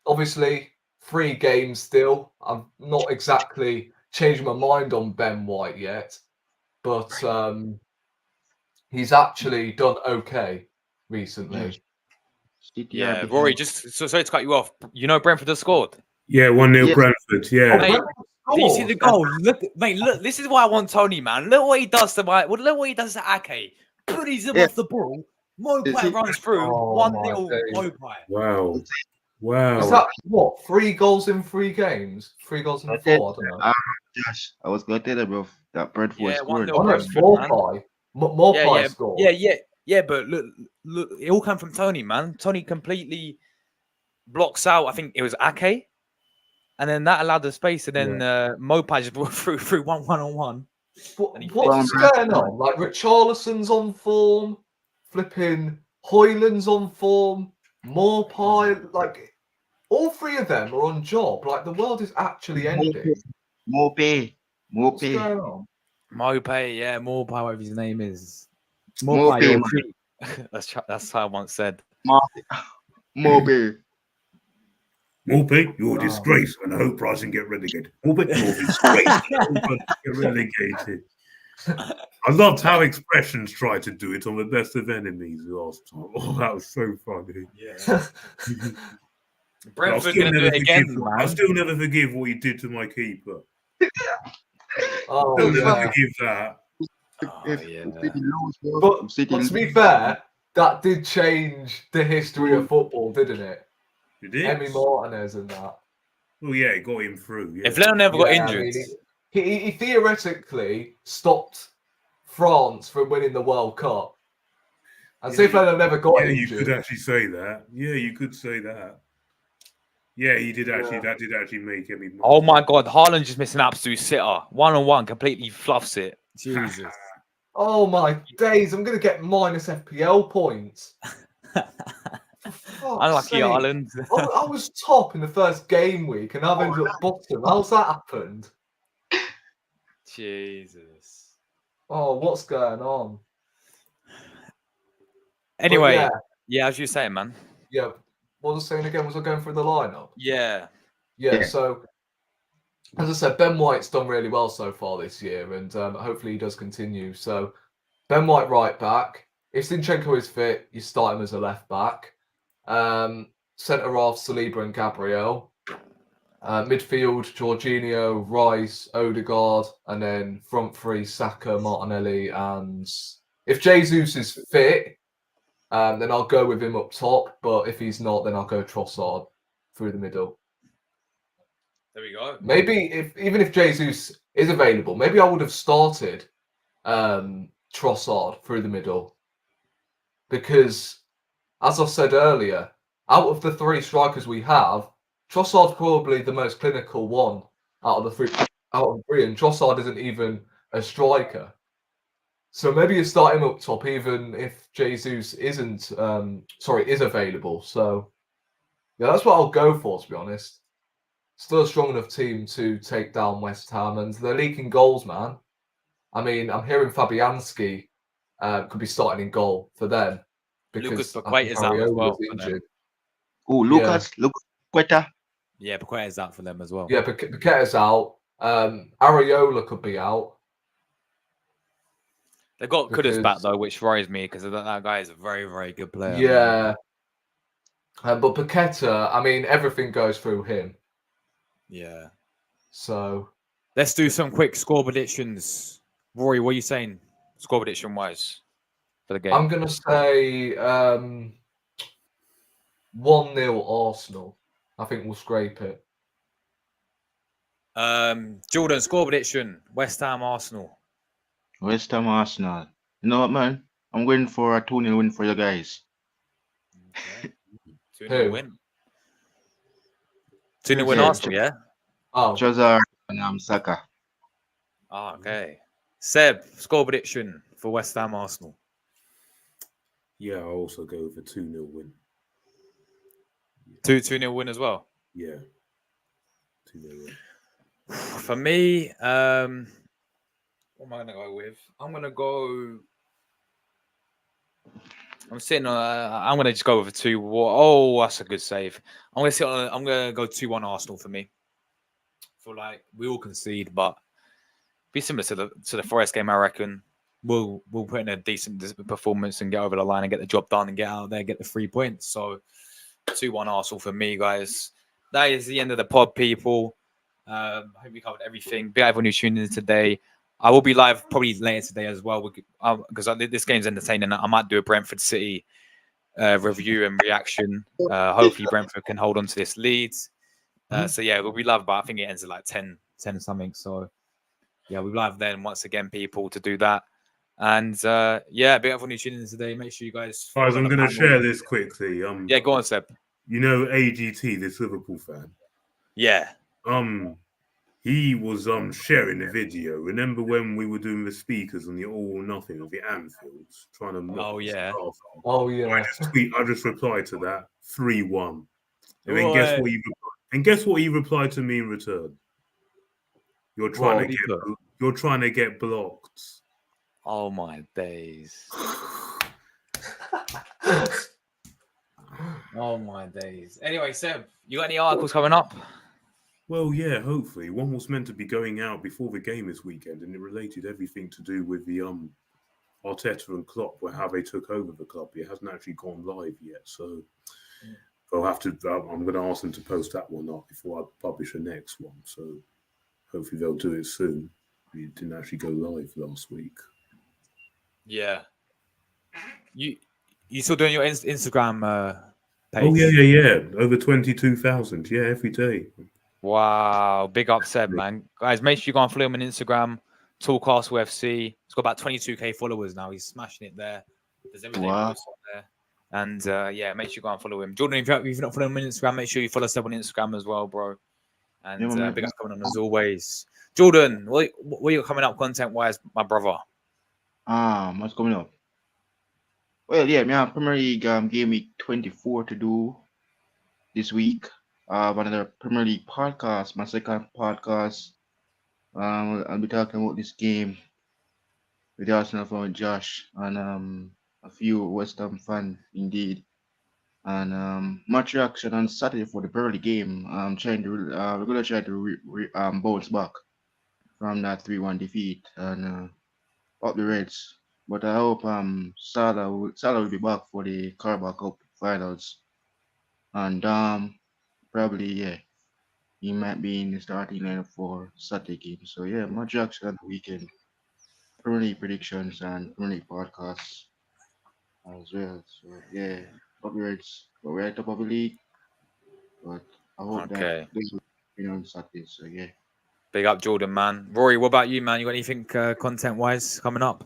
Obviously, 3 games still. I'm not exactly changed my mind on Ben White yet, but he's actually done okay recently. Yeah, Rory, just sorry to cut you off. Brentford have scored. Yeah, 1-0 Yes. Brentford. Yeah. Mate, did you see the goal? Look, mate, look. This is why I want Tony, man. Look what he does to look what he does to Ake. Putties him off the ball. Mopai runs through. 1-0 Mopai. Wow. Wow. Is that what? 3 goals in 3 games? 3 goals in 4? I don't know. Josh, I was going to tell you, bro, that Brentford scored. Oh, no, Mopai scored. Yeah, but look, it all came from Tony, man. Tony completely blocks out, I think it was Ake, and then that allowed the space, and then Mopai just brought through one-on-one. What's going on? Like, Richarlison's on form, flipping Hoyland's on form, Mopai, like, all 3 of them are on job. Like, the world is actually ending. Mopai. What's going on? Mopai, yeah, Mopai, whatever his name is. Mopai, that's how I once said. Mopai. Morpy, you're a disgrace, and I hope Brighton get relegated. Morpy, you're a disgrace, and I hope Brighton get relegated. I loved how Expressions tried to do it on the Best of Enemies last time. Oh, that was so funny. Yeah. Brentford going to do it again, man. I still never forgive what he did to my keeper. Oh, I'll never forgive that. But to be fair, that did change the history of football, didn't it? It did. Emi Martinez and that. Well, yeah, it got him through. Yeah. If Lennon never got injured, I mean, he theoretically stopped France from winning the World Cup. And say if Lennon never got injured. You could actually say that. Yeah, you could say that. Yeah, he did actually. That did actually make Emi Martinez. Oh my God, Haaland just missed an absolute sitter. 1-on-1, completely fluffs it. Jesus. Oh my days! I'm gonna get minus FPL points. Unlucky Haaland. I was top in the first game week, and I've ended up bottom. How's that happened? Jesus. Oh, what's going on? Anyway, yeah, as you were saying, man. Yeah, what was I saying again? Was I going through the lineup? Yeah. So, as I said, Ben White's done really well so far this year, and hopefully he does continue. So, Ben White right back. If Zinchenko is fit, you start him as a left back. Centre half Saliba and Gabriel. Midfield Jorginho, Rice, Odegaard, and then front 3 Saka, Martinelli, and If Jesus is fit, then I'll go with him up top. But if he's not, then I'll go Trossard through the middle. There we go. Maybe even if Jesus is available, maybe I would have started Trossard through the middle. Because, as I said earlier, out of the three strikers we have, Trossard's probably the most clinical one out of the three. And Trossard isn't even a striker. So maybe you start him up top, even if Jesus is available. So yeah, that's what I'll go for, to be honest. Still a strong enough team to take down West Ham, and they're leaking goals, man. I mean, I'm hearing Fabianski could be starting in goal for them Lucas because Paqueta is out as well was for them. injured. Oh, Lucas Paqueta. Yeah, Paqueta is out for them as well. Yeah, Paqueta's out. Areola could be out. They've got Kudus Because- back though, which worries me because that guy is a very, very good player. Yeah. But Paqueta, I mean, everything goes through him. Yeah. So Let's do some quick score predictions. Rory, what are you saying, score prediction wise, for the game? I'm going to say 1-0 Arsenal. I think we'll scrape it. Jordan, score prediction: West Ham, Arsenal. West Ham Arsenal. You know what, man? I'm going for a 2-0 win for you guys. Okay. 2-0 Who? win. 2-0 win Yeah, Arsenal, yeah? Oh, Trossard and Saka. Oh, okay. Seb, score prediction for West Ham, Arsenal. Yeah, I'll also go with a 2-0 win. 2-0 win as well. Yeah. 2-0 win. For me, what am I going to go with? I'm going to go. I'm going to just go with a 2. Oh, that's a good save. I'm going to go 2-1 Arsenal for me. For like we all concede, but be similar to the Forest game, I reckon. We'll put in a decent performance and get over the line and get the job done and get out there, get the 3 points. So 2-1 Arsenal for me, guys. That is the end of the pod, people. I hope we covered everything. Big everyone who tuned in today. I will be live probably later today as well because this game's entertaining. I might do a Brentford City review and reaction. Hopefully Brentford can hold on to this lead. So yeah, we'll be live, but I think it ends at like 10 something. So yeah, we'll be live then once again, people, to do that. And yeah, big everyone who tuned in today. Make sure you guys. Guys, I'm going to share this quickly. Yeah, go on, Seb. You know AGT, this Liverpool fan. Yeah. He was sharing the video. Remember when we were doing the speakers on the All or Nothing of the Anfields, trying to mock Oh, yeah. staff? oh yeah. I just replied to that 3-1. And then guess what he replied? And guess what he replied to me in return? You're trying to get blocked. Oh my days. Oh my days. Anyway, Seb, you got any articles coming up? Well, yeah, hopefully. One was meant to be going out before the game this weekend, and it related everything to do with the Arteta and Klopp, where how they took over the club. It hasn't actually gone live yet, so I'm going to ask them to post that one up before I publish the next one. So hopefully they'll do it soon. It didn't actually go live last week. Yeah. You still doing your Instagram page? Oh yeah. Over 22,000. Yeah, every day. Wow, big up Seb, man. Guys, make sure you go and follow him on Instagram, Tallcastle FC. He's got about 22k followers now. He's smashing it there. There's everything posts on there. And yeah, make sure you go and follow him. Jordan, if you're not following him on Instagram, make sure you follow Seb on Instagram as well, bro. And big up coming on as always. Jordan, what are you coming up content-wise, my brother? What's coming up? Well, yeah, me Premier League game week 24 to do this week. Another Premier League podcast, my second podcast. I'll be talking about this game with the Arsenal fan Josh and a few West Ham fans indeed. And match reaction on Saturday for the Burnley game. We're gonna try to bounce back from that 3-1 defeat and up the Reds. But I hope Salah will be back for the Carabao Cup finals. And probably he might be in the starting lineup for Saturday game. So yeah, much action on the weekend. Premier League predictions and Premier League podcasts as well. So yeah, upgrades. But we're at top of the league. But I hope that Okay. this will be on Saturday. So yeah. Big up, Jordan, man. Rory, what about you, man? You got anything content-wise coming up?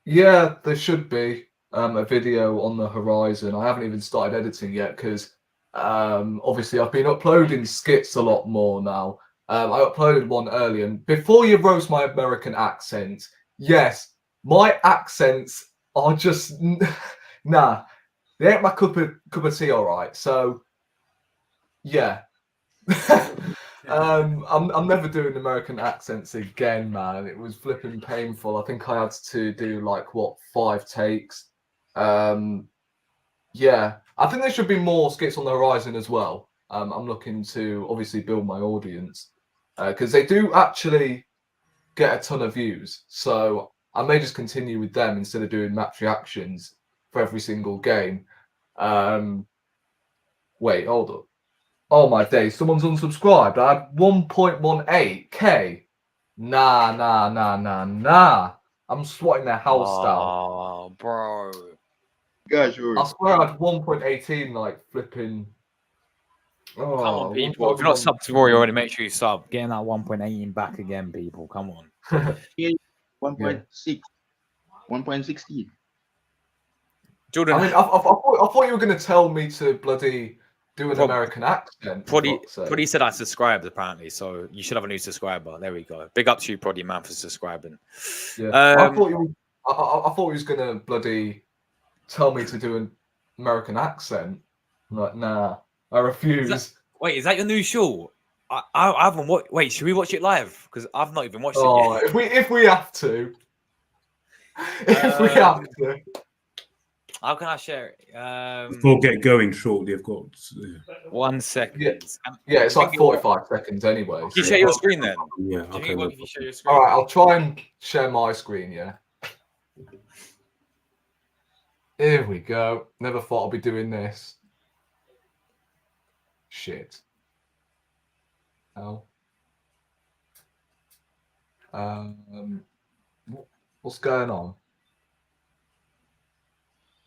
Yeah, there should be a video on the horizon. I haven't even started editing yet because obviously I've been uploading skits a lot more now. I uploaded one earlier, and before you roast my American accent, yes, my accents are just nah. They ain't my cup of tea, all right. So yeah. I'm never doing American accents again, man. It was flipping painful. I think I had to do like 5 takes. Yeah, I think there should be more skits on the horizon as well. I'm looking to obviously build my audience because they do actually get a ton of views. So I may just continue with them instead of doing match reactions for every single game. Wait, hold up. Oh my days, someone's unsubscribed. I have 1.18k. Nah. I'm swatting their house down. Oh, bro. Guys, Rory. I swear I had 1.18 like flipping. Oh, Come on, people. If you're not 1,000. subbed to Rory already, make sure you sub. Getting that 1.18 back again, people. Come on. 1.6, 1.16. Jordan, I mean, I thought you were going to tell me to bloody do an Prob- American accent. for Proddy fuck's sake. said I subscribed, apparently. So you should have a new subscriber. There we go. Big up to you, Proddy, man, for subscribing. Yeah, I thought you. I thought he was going to bloody tell me to do an American accent. I'm like, nah, I refuse. Wait, is that your new show? I haven't watched. Wait, should we watch it live? Because I've not even watched it Oh, yet. if we have to, if we have to. How can I share it? We'll get going shortly. I've got 1 second. Yeah, it's like 45 seconds anyway. Can you so- share your screen then? yeah. Do you Okay. think No if you share your screen? All right, I'll try and share my screen. Yeah. Here we go. Never thought I'd be doing this. Shit. Oh. What's going on?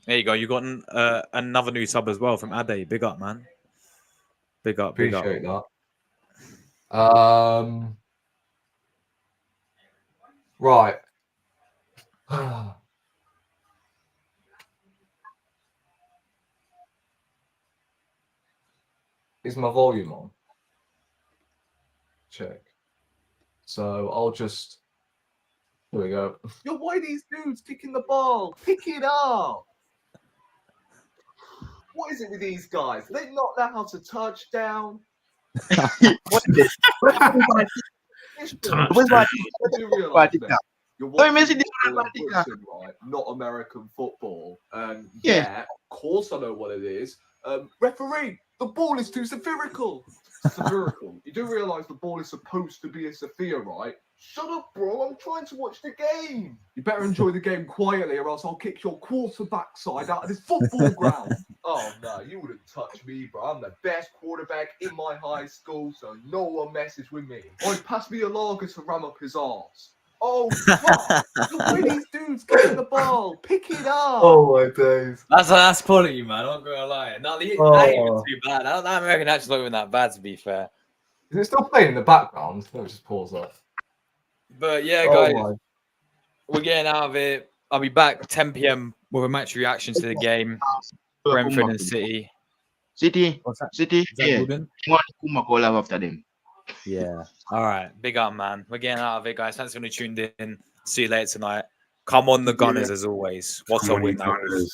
There you go. You got another new sub as well from Ade. Big up, man. Big up. Appreciate that. Right. Is my volume on? Check. So I'll just. Here we go. Yo, why are these dudes kicking the ball? Pick it up. What is it with these guys? They not know how to touch down. What is this? Where's my You're Don't mention watching this football one, in Martin. Britain, right? Not American football. Yeah. Of course I know what it is. Referee, the ball is too spherical. Spherical. You do realise the ball is supposed to be a sphere, right? Shut up, bro. I'm trying to watch the game. You better enjoy the game quietly, or else I'll kick your quarterback side out of this football ground. Oh, no, you wouldn't touch me, bro. I'm the best quarterback in my high school, so no one messes with me. Or pass me a lager to ram up his arse. Oh, fuck. Look where these dudes getting the ball. Pick it up. Oh, my days. That's quality, man. I'm not gonna lie. No, that ain't even too bad. That American accent's not even that bad, to be fair. Is it still playing in the background? Let me just pause that. But yeah, guys, we're getting out of it. I'll be back 10 p.m. with a match reaction to the game. Brentford and City. City. What's that? City. Is that Yeah. Jordan? One Kuma call up after them. Yeah. All right. Big up, man. We're getting out of it, guys. Thanks for tuning in. See you later tonight. Come on, the Gunners, as always. What's Come a on, win? you That was. Gunners.